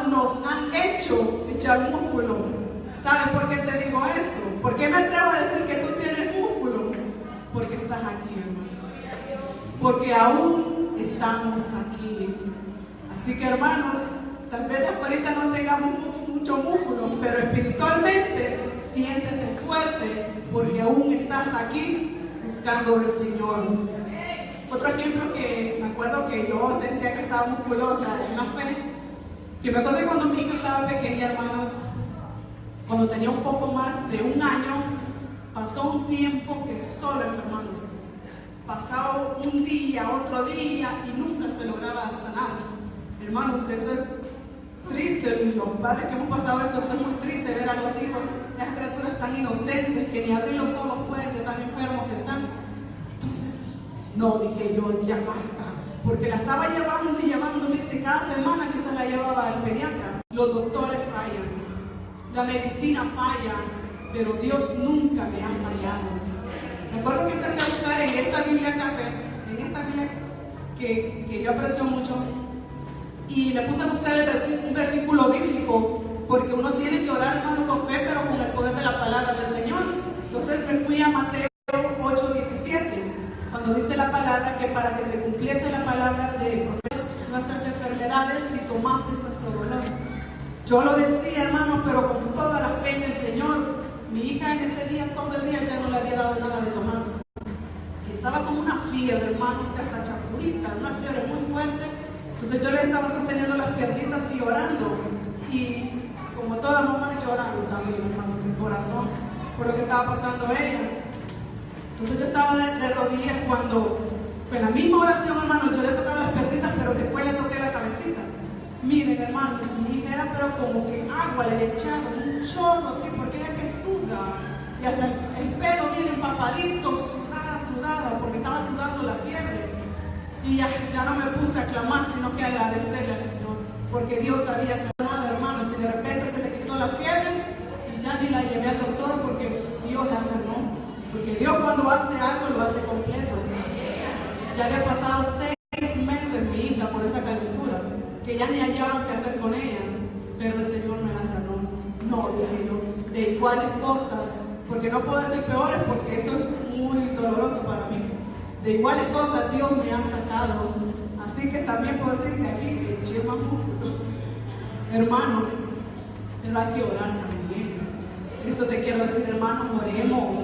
nos han hecho echar músculo. ¿Sabes por qué te digo eso? ¿Por qué me atrevo a decir que tú tienes músculo? Porque estás aquí, hermanos. Porque aún estamos aquí. Así que, hermanos, tal vez de afuera no tengamos mucho músculo, pero espiritualmente siéntete fuerte porque aún estás aquí buscando al Señor. Otro ejemplo que me acuerdo que yo sentía que estaba musculosa en la fe, que me acuerdo cuando mi hijo estaba pequeña, hermanos, cuando tenía un poco más de 1 año, pasó un tiempo que solo enfermándose. Pasaba un día, otro día y nunca se lograba sanar. Hermanos, eso es triste. Los padres que hemos pasado esto es muy triste ver a los hijos, las criaturas tan inocentes que ni abrir los ojos pueden de tan enfermos que están. Entonces, no, dije yo, ya basta. Porque la estaba llevando y llevando, me dice, cada semana quizás la llevaba al pediatra. Los doctores fallan, la medicina falla, pero Dios nunca me ha fallado. Me acuerdo que empecé a buscar en esta Biblia Café, en esta Biblia que yo aprecio mucho, y me puse a buscar un versículo bíblico, porque uno tiene que orar, hermano, con fe, pero con el poder de la palabra del Señor. Entonces me fui a Mateo 8:17. Cuando dice la palabra que para que se cumpliese la palabra de nuestras enfermedades y tomaste nuestro dolor. Yo lo decía, hermano, pero con toda la fe en el Señor. Mi hija en ese día, todo el día, ya no le había dado nada de tomar. Y estaba como una fiebre, hermano, que hasta chapudita, una fiebre muy fuerte. Entonces yo le estaba sosteniendo las piernitas y orando. Y como toda mamá llorando también, hermano, en mi corazón, por lo que estaba pasando ella. Entonces yo estaba de rodillas cuando, en la misma oración, hermano, yo le tocaba las piernitas, pero después le toqué la cabecita. Miren, hermanos, mi hija era pero como que agua le había echado, un chorro así, porque ella que suda. Y hasta el pelo bien empapadito, sudada, porque estaba sudando la fiebre. Y ya no me puse a clamar, sino que a agradecerle al Señor, porque Dios había sanado, hermanos, y de repente se le quitó la fiebre y ya ni la llevé al doctor porque Dios Dios la sanó. Porque Dios cuando hace algo lo hace completo. Ya había pasado 6 meses mi hija por esa calentura, que ya ni hallaban qué hacer con ella, pero el Señor me la sanó. No, dije yo, de iguales cosas, porque no puedo decir peores porque eso es muy doloroso para mí. De iguales cosas Dios me ha sacado. Así que también puedo decir que aquí eché más músculo. Hermanos, pero hay que orar también. Eso te quiero decir, hermanos, oremos.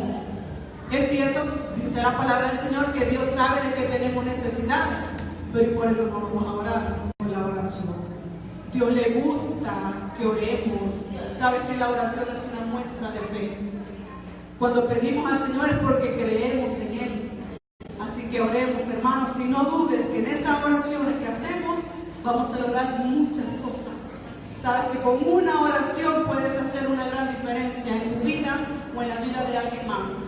Es cierto, dice la palabra del Señor, que Dios sabe de que tenemos necesidad, pero por eso no vamos a orar por la oración. Dios le gusta que oremos. Sabe que la oración es una muestra de fe. Cuando pedimos al Señor es porque creemos en Él. Así que oremos, hermanos, y no dudes que en esas oraciones que hacemos vamos a lograr muchas cosas. Sabes que con una oración puedes hacer una gran diferencia en tu vida o en la vida de alguien más.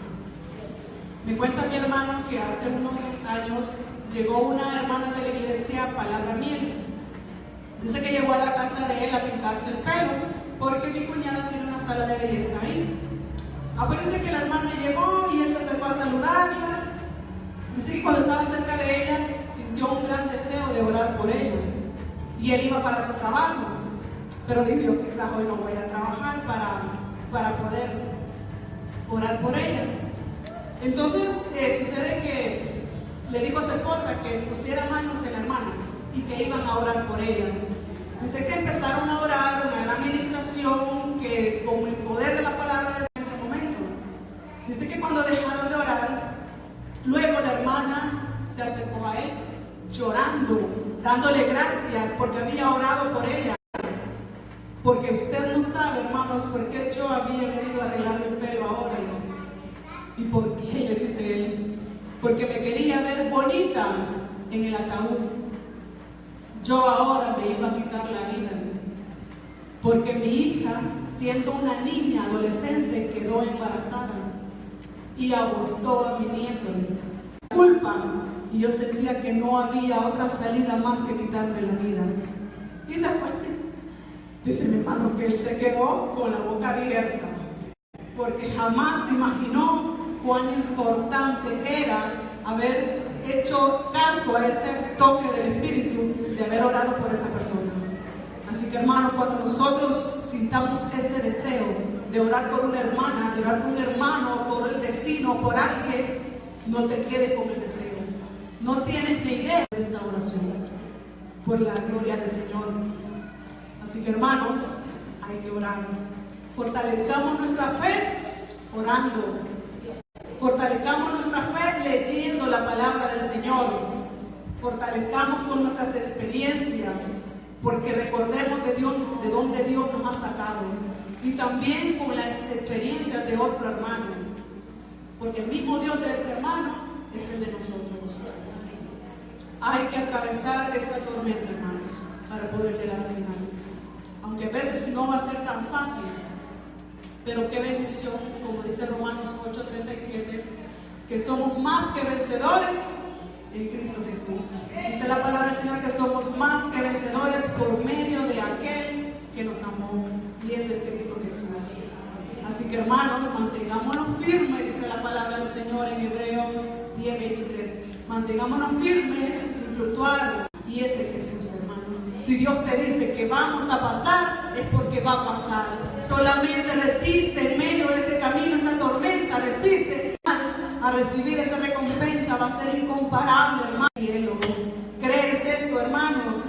Me cuenta mi hermano que hace unos años llegó una hermana de la iglesia, Palabra Miel. Dice que llegó a la casa de él a pintarse el pelo porque mi cuñada tiene una sala de belleza ahí. Aparece que la hermana llegó y él se acercó a saludarla. Dice que cuando estaba cerca de ella sintió un gran deseo de orar por ella. Y él iba para su trabajo. Pero dijo, quizás hoy no voy a trabajar para poder orar por ella. Entonces sucede que le dijo a su esposa que pusiera manos en la hermana y que iban a orar por ella. Dice que empezaron a orar, una gran administración, que con el poder de la palabra de ese momento. Dice que cuando dejaron de orar, luego la hermana se acercó a él llorando, dándole gracias porque había orado por ella. Porque usted no sabe, hermanos, por qué yo había venido a arreglarme el pelo ahora. ¿Y por qué? Le dice él. Porque me quería ver bonita en el ataúd. Yo ahora me iba a quitar la vida. Porque mi hija, siendo una niña adolescente, quedó embarazada y abortó a mi nieto. Culpa. Y yo sentía que no había otra salida más que quitarme la vida. Y se fue. Dice mi hermano que él se quedó con la boca abierta. Porque jamás imaginó cuán importante era haber hecho caso a ese toque del Espíritu de haber orado por esa persona. Así que hermanos, cuando nosotros sintamos ese deseo de orar por una hermana, de orar por un hermano, por el vecino, por alguien, no te quedes con el deseo. No tienes ni idea de esa oración por la gloria del Señor. Así que hermanos, hay que orar. Fortalezcamos nuestra fe orando. Fortalezcamos nuestra fe leyendo la palabra del Señor. Fortalezcamos con nuestras experiencias, porque recordemos de Dios, de dónde Dios nos ha sacado. Y también con las experiencias de otro hermano. Porque el mismo Dios de ese hermano es el de nosotros. Hay que atravesar esta tormenta, hermanos, para poder llegar al final. Aunque a veces no va a ser tan fácil. Pero qué bendición, como dice Romanos 8:37, que somos más que vencedores en Cristo Jesús. Dice la palabra del Señor que somos más que vencedores por medio de aquel que nos amó, y es el Cristo Jesús. Así que hermanos, mantengámonos firmes, dice la palabra del Señor en Hebreos 10:23. Mantengámonos firmes sin fluctuar, y ese es Jesús, hermano. Si Dios te dice que vamos a pasar, es porque va a pasar. Solamente resiste en medio de este camino, esa tormenta, resiste a recibir esa recompensa. Va a ser incomparable, hermano. Cielo. ¿Crees esto, hermanos?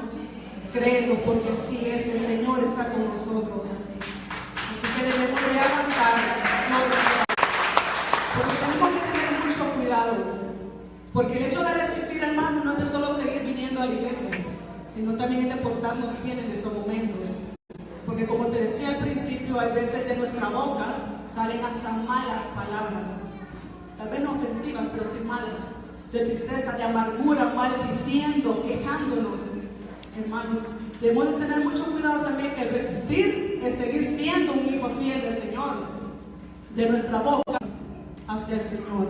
Créelo, porque así es, el Señor está con nosotros. Así que debemos de aguantar, porque tenemos que tener mucho cuidado. Porque el hecho de resistir, hermano, no es de solo seguir viniendo a la iglesia, sino también es de portarnos bien en estos momentos. Porque como te decía al principio, hay veces de nuestra boca salen hasta malas palabras, tal vez no ofensivas, pero sí malas, de tristeza, de amargura, maldiciendo, quejándonos. Hermanos, debemos de tener mucho cuidado también, que el resistir es seguir siendo un hijo fiel del Señor, de nuestra boca hacia el Señor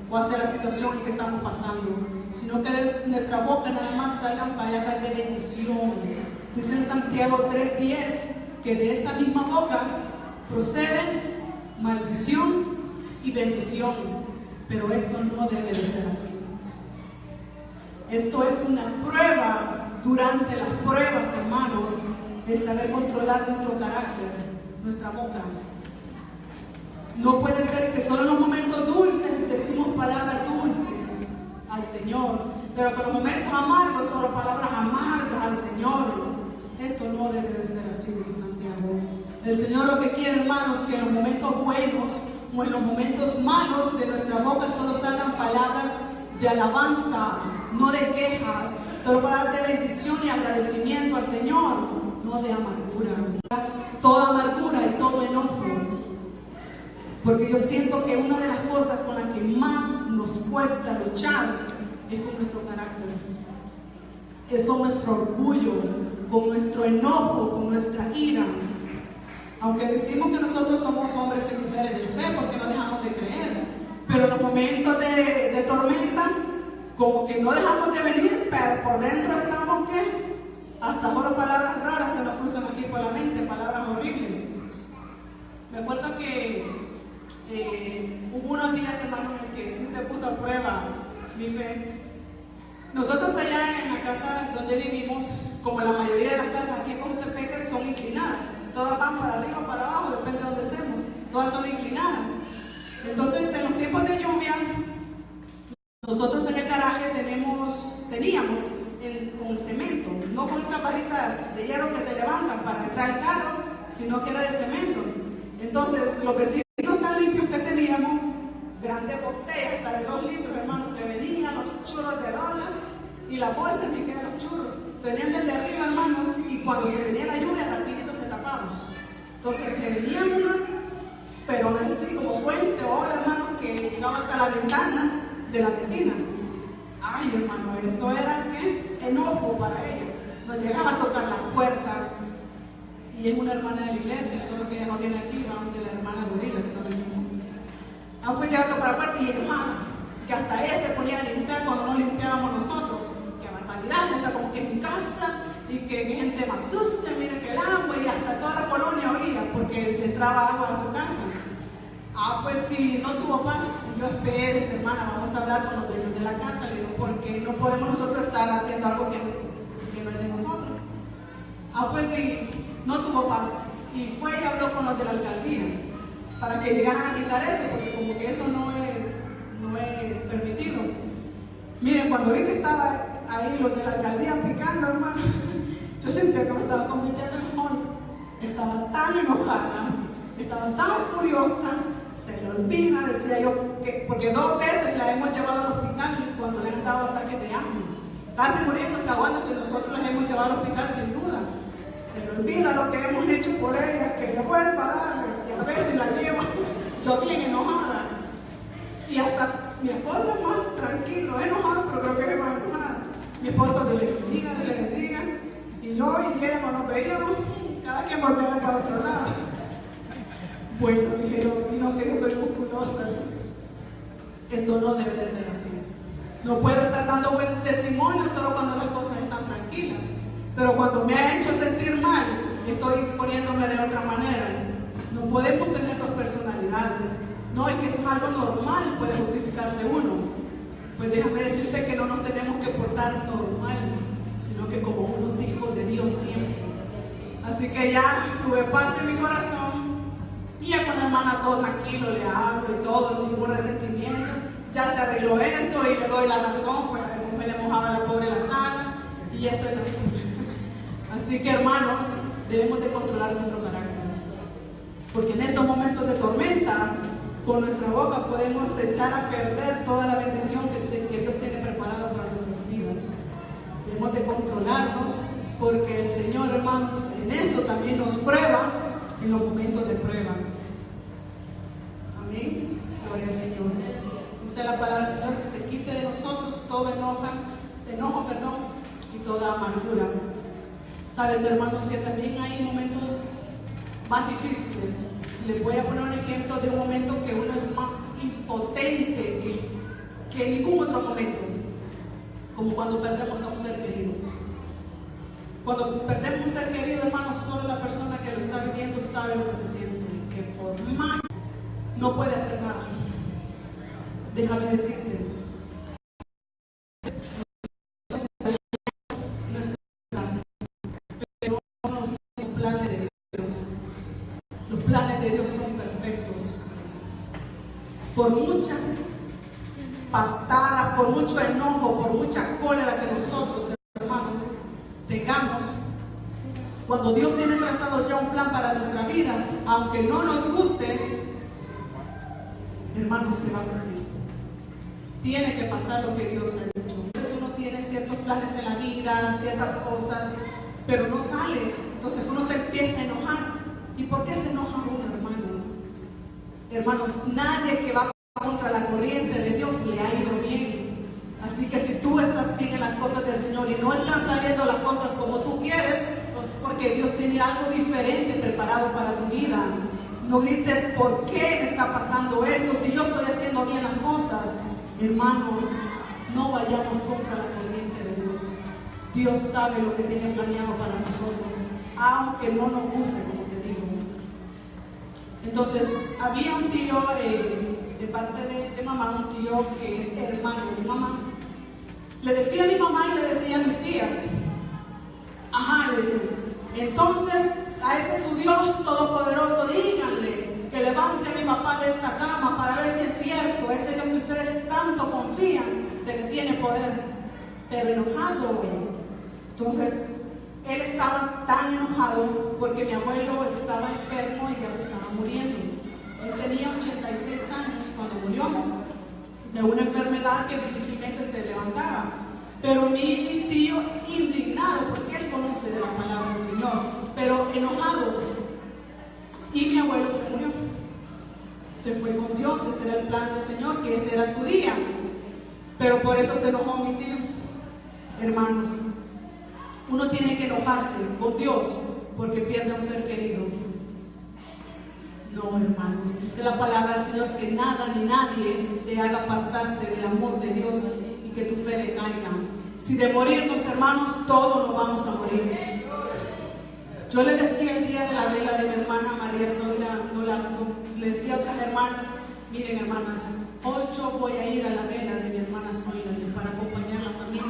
o hacia la situación en que estamos pasando, sino que de nuestra boca nada más salgan palabras de bendición. Dice en Santiago 3:10 que de esta misma boca proceden maldición y bendición, pero esto no debe de ser así. Esto es una prueba. Durante las pruebas, hermanos, es saber controlar nuestro carácter, nuestra boca. No puede ser que solo en los momentos dulces decimos palabras dulces al Señor, pero que en los momentos amargos solo palabras amargas al Señor. Esto no debe de ser así, dice Santiago. El Señor lo que quiere, hermanos, que en los momentos buenos o en los momentos malos de nuestra boca solo salgan palabras de alabanza, no de quejas, solo palabras de bendición y agradecimiento al Señor, no de amargura. Toda amargura y todo enojo. Porque yo siento que una de las cosas con las que más nos cuesta luchar es con nuestro carácter, es con nuestro orgullo, con nuestro enojo, con nuestra ira. Aunque decimos que nosotros somos hombres y mujeres de fe, porque no dejamos de creer, pero en los momentos de tormenta, como que no dejamos de venir, pero por dentro estamos que hasta solo palabras raras se nos cruzan aquí por la mente, palabras horribles. Me acuerdo que hubo unos días, hermano, en que sí se puso a prueba mi fe. Nosotros allá en la casa donde vivimos, como la mayoría de las casas aquí en Cojutepeque, son inclinadas. Todas van para arriba o para abajo, depende de donde estemos. Todas son inclinadas. Entonces, en los tiempos de lluvia, nosotros en el garaje teníamos con cemento, no con esas barritas de hierro que se levantan para entrar al carro, sino que era de cemento. Entonces, los vecinos tan limpios que teníamos, grandes botellas, hasta de 2 litros, hermanos, se venían los churros de dólar y las bolsas ni que eran los churros. Se venían desde arriba, hermanos, y cuando se venía la lluvia, rapidito se tapaban. Entonces, se venían unas, pero aún así, como fuente o ola, hermano, que llegaba hasta la ventana de la vecina. Ay, hermano, eso era ¿qué? Enojo para ella. Nos llegaba a tocar la puerta. Y es una hermana de la iglesia, solo que ella no viene aquí, va de la hermana de Urilas, no la mismo. Pues llegaba a tocar la puerta y enojada, que hasta ella se ponía a limpiar cuando no limpiábamos nosotros. Qué barbaridad, esa como que es mi casa, y que gente más sucia, miren que el agua, y hasta toda la colonia oía, porque le entraba agua a su casa. Pues si no tuvo paz, yo esperé, hermana, vamos a hablar con los dueños de la casa, le digo, porque no podemos nosotros estar haciendo algo que no es de nosotros. Pues si no tuvo paz, y fue y habló con los de la alcaldía, para que llegaran a quitar eso, porque como que eso no es permitido. Miren, cuando vi que estaba ahí los de la alcaldía picando, hermano, yo sentía que me estaba convirtiendo en mol. Estaba tan enojada, estaba tan furiosa, se le olvida, decía yo, porque 2 veces la hemos llevado al hospital cuando le han dado ataques de asma. Casi muriéndose, aguándose, nosotros la hemos llevado al hospital sin duda. Se le olvida lo que hemos hecho por ella, que le vuelva a darle, y a ver si la llevo. Yo bien enojada. Y hasta mi esposo más tranquilo, enojado, pero creo que es más enojada. Mi esposo le bendiga. Y yo y ella cuando nos veíamos, cada quien volvía para otro lado. Bueno, dije yo, y no que yo soy musculosa. Esto no debe de ser así. No puedo estar dando buen testimonio solo cuando las cosas están tranquilas. Pero cuando me ha hecho sentir mal, estoy poniéndome de otra manera. No podemos tener 2 personalidades. No, es que eso es algo normal, puede justificarse uno. Pues déjame decirte que no nos tenemos que portar normal, sino que como unos hijos de Dios siempre. Así que ya tuve paz en mi corazón. Y ya con la hermana todo tranquilo, le hablo y todo, ningún resentimiento. Ya se arregló esto y le doy la razón, pues me le mojaba la pobre la sala y ya estoy tranquila. Así que, hermanos, debemos de controlar nuestro carácter. Porque en estos momentos de tormenta, con nuestra boca podemos echar a perder toda la bendición que Dios tiene preparada para nuestras vidas. Debemos de controlarnos, porque el Señor, hermanos, en eso también nos prueba en los momentos de prueba. Amén. Gloria al Señor. Dice la palabra del Señor que se quite de nosotros todo enojo, y toda amargura. Sabes, hermanos, que también hay momentos más difíciles. Les voy a poner un ejemplo de un momento que uno es más impotente que ningún otro momento, como cuando perdemos a un ser querido. Cuando perdemos un ser querido, hermanos, solo la persona que lo está viviendo sabe lo que se siente, que por más no puede hacer nada. déjame decirte, pero no son los planes de Dios. Los planes de Dios son perfectos. Por mucha patada, por mucho enojo, por mucha cólera que nosotros, hermanos, tengamos, cuando Dios tiene trazado ya un plan para nuestra vida, aunque no nos guste, hermanos, se va a cumplir. Tiene que pasar lo que Dios ha dicho. A veces uno tiene ciertos planes en la vida, ciertas cosas, pero no sale. Entonces uno se empieza a enojar. ¿Y por qué se enoja uno, hermanos? Hermanos, nadie que va contra la corriente de Dios le ha ido bien. Así que si tú estás bien en las cosas del Señor y no están saliendo las cosas como tú quieres, pues porque Dios tiene algo diferente preparado para tu vida. No grites, ¿por qué me está pasando esto? Si yo estoy haciendo bien las cosas. Hermanos, no vayamos contra la corriente de Dios. Dios sabe lo que tiene planeado para nosotros, aunque no nos guste, como te digo. Entonces, había un tío de parte de mamá, un tío que es hermano de mi mamá. Le decía a mi mamá y le decía a mis tías, le decía, entonces a ese su Dios todopoderoso, díganle que levante a mi papá de esta cama para ver si es cierto, ese Dios que ustedes tanto confían de que tiene poder, pero enojado. Entonces, él estaba tan enojado porque mi abuelo estaba enfermo y ya se estaba muriendo. Él tenía 86 años cuando murió de una enfermedad que difícilmente se levantaba. Pero mi tío, indignado, porque él conoce de la palabra del Señor, pero enojado. Y mi abuelo se murió. Se fue con Dios, ese era el plan del Señor, que ese era su día. Pero por eso se enojó mi tío. Hermanos, uno tiene que enojarse con Dios porque pierde a un ser querido. No, hermanos, dice la palabra del Señor que nada ni nadie te haga apartarte del amor de Dios y que tu fe le caiga. Si de morirnos, hermanos, todos nos vamos a morir. Yo le decía el día de la vela de mi hermana María Zoila Nolasco, le decía a otras hermanas, miren hermanas, hoy yo voy a ir a la vela de mi hermana Zoila para acompañar a la familia,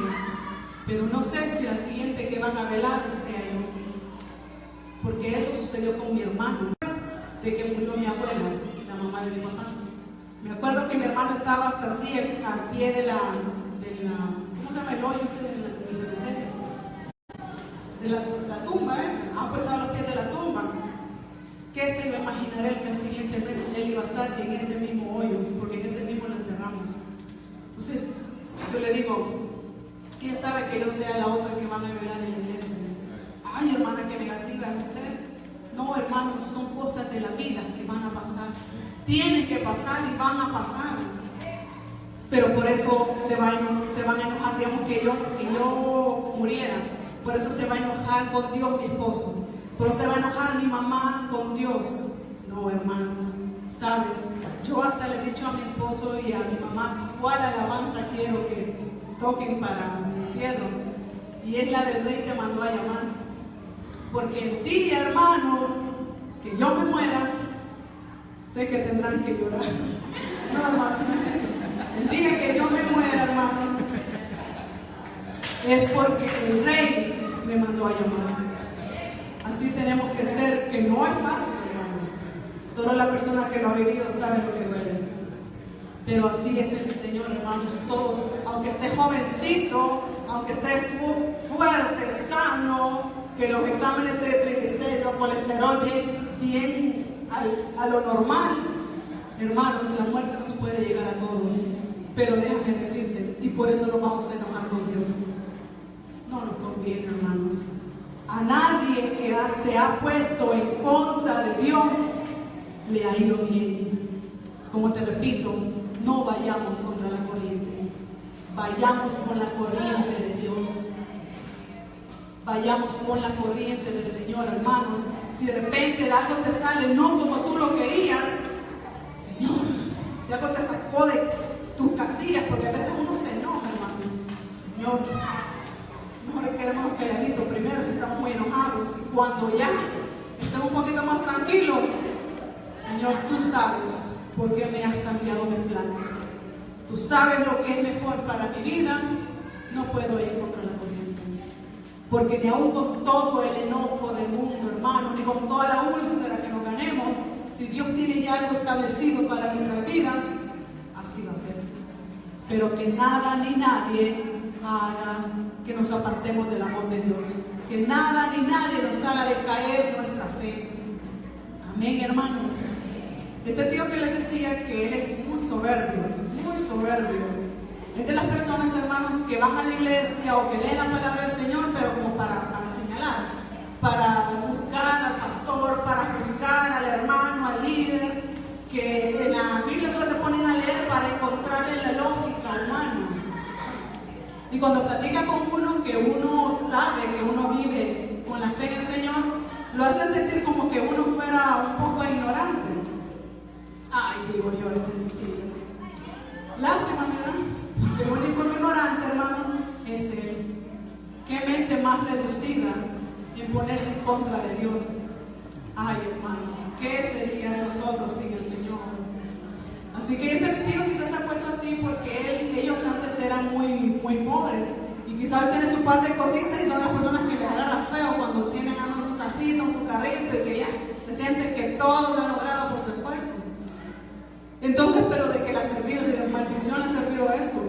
pero no sé si la siguiente que van a velar sea yo, porque eso sucedió con mi hermano, de que murió mi abuela, la mamá de mi papá. Me acuerdo que mi hermano estaba hasta así al pie de la ¿cómo se llama el hoyo del cementerio? De la tumba, pues estaba a los pies de la tumba. ¿Qué se lo imaginará el que el siguiente mes él iba a estar en ese mismo hoyo? Porque en ese mismo lo enterramos. Entonces, yo le digo, ¿quién sabe que yo sea la otra que van a velar en la iglesia? Ay, hermana, qué negativa es usted. No, hermanos, son cosas de la vida que van a pasar. Tienen que pasar y van a pasar. Pero por eso se van a enojar, digamos, que yo muriera. Por eso se va a enojar con Dios mi esposo. Por eso se va a enojar mi mamá con Dios. No, hermanos, ¿sabes? Yo hasta le he dicho a mi esposo y a mi mamá cuál alabanza quiero que toquen para mi entierro. Y es la del Rey que mandó a llamar. Porque el día, hermanos, que yo me muera, sé que tendrán que llorar. No, hermanos, no es eso. El día que yo me muera, hermanos, es porque el Rey me mandó a llamar. Así tenemos que ser, que no es fácil, hermanos. Solo la persona que lo ha vivido sabe lo que duele. Pero así es el Señor, hermanos. Todos, aunque esté jovencito, aunque esté fuerte, sano, que los exámenes de triglicéridos, colesterol bien a lo normal, hermanos, la muerte nos puede llegar a todos. Pero déjame decirte, y por eso nos vamos a enojar con Dios. No nos conviene, hermanos. A nadie que se ha puesto en contra de Dios le ha ido bien. Como te repito, no vayamos contra la corriente. Vayamos con la corriente de Dios. Vayamos con la corriente del Señor, hermanos. Si de repente algo te sale no como tú lo querías, Señor, si algo te sacó de tus casillas, porque a veces uno se enoja, hermanos. Señor, mejor quedémonos calladitos primero si estamos muy enojados. Y cuando ya estemos un poquito más tranquilos, Señor, tú sabes por qué me has cambiado mis planes. tú sabes lo que es mejor para mi vida, no puedo ir contra la corriente. Porque ni aun con todo el enojo del mundo, hermano, ni con toda la úlcera que nos ganemos, si Dios tiene ya algo establecido para nuestras vidas, así va a ser. Pero que nada ni nadie haga que nos apartemos del amor de Dios. Que nada ni nadie nos haga decaer nuestra fe. Amén, hermanos. Este tío que les decía que él es muy soberbio, muy soberbio. Es de las personas, hermanos, que van a la iglesia o que leen la palabra del Señor, pero como para señalar, para juzgar al pastor, para juzgar al hermano, al líder, que en la Biblia solo se ponen a leer para encontrarle la lógica al humano. Y cuando platica con uno que uno sabe que uno vive con la fe en el Señor, lo hace sentir como que uno fuera un poco ignorante. Ay, digo yo, este es mi tío. Lástima me da. El único ignorante, hermano, es él. Qué mente más reducida en ponerse en contra de Dios. Ay, hermano, ¿qué sería de nosotros sin el Señor? Así que este tío quizás se ha puesto así porque ellos antes eran muy pobres y quizás tiene su parte de cositas y son las personas que les agarra feo cuando tienen su casita, su carrito y que ya se sienten que todo lo han logrado por su esfuerzo. Entonces, pero de que le ha servido, de la maldición le ha servido esto,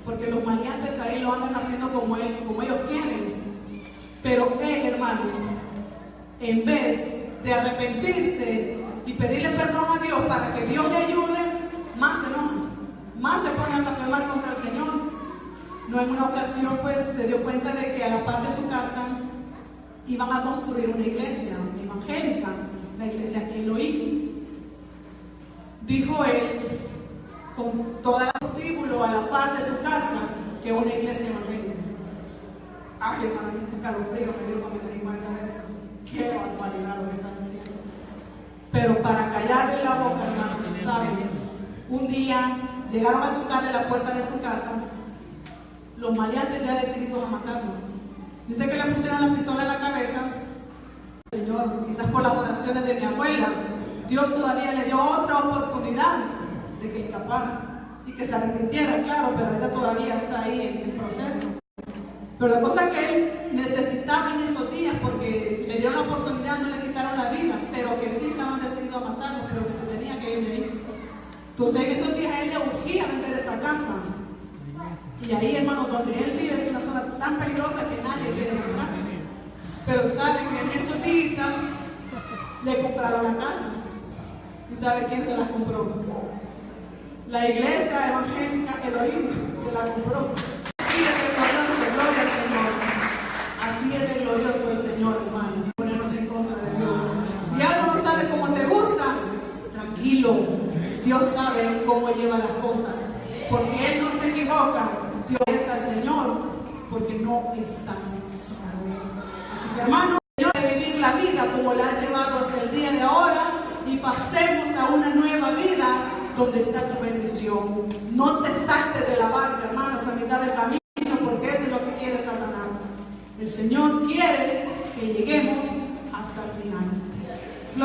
porque los maleantes ahí lo andan haciendo como ellos quieren. Pero él, hermanos, en vez de arrepentirse y pedirle perdón a Dios para que Dios le ayude, más se enoja, más se pone a blasfemar contra el Señor. No, en una ocasión pues se dio cuenta de que a la par de su casa iban a construir una iglesia evangélica, la iglesia Elohim. Dijo él, con todo el estímulo a la par de su casa, que una iglesia evangélica. Ay, hermano, este escalofrío me dio cuando me di cuenta de eso. Qué barbaridad lo que están diciendo. Pero para callarle la boca, hermanos, saben, un día llegaron a tocarle la puerta de su casa, los maleantes ya decididos a matarlo. Dice que le pusieron la pistola en la cabeza. Señor, quizás por las oraciones de mi abuela, Dios todavía le dio otra oportunidad de que escapara y que se arrepintiera, claro, pero ella todavía está ahí en el proceso. Pero la cosa que él necesitaba en esos días, porque le dio la oportunidad, no le quitaron la vida, pero que sí estaban decididos a matarlo, pero que se tenía que ir de ahí. Entonces en esos días él le urgía vender esa casa. Y ahí, hermano, donde él vive es una zona tan peligrosa que nadie quiere comprar. Pero saben que en esos días le compraron la casa. ¿Y sabe quién se la compró? La iglesia evangélica Elohim se la compró. Así es de glorioso, gloria al Señor. Así es de glorioso el Señor, hermano. Ponernos en contra de Dios. Si algo no sale como te gusta, tranquilo. Dios sabe cómo lleva las cosas. Porque Él no se equivoca. Dios es al Señor. Porque no estamos solos. Así que, hermano, Señor, de vivir la vida como la ha llevado hasta el día de ahora. Y pasemos a una nueva vida donde está tu bendición. No te saltes de la barca, hermanos, a mitad del camino, porque eso es lo que quiere Satanás. El Señor quiere que lleguemos hasta el final.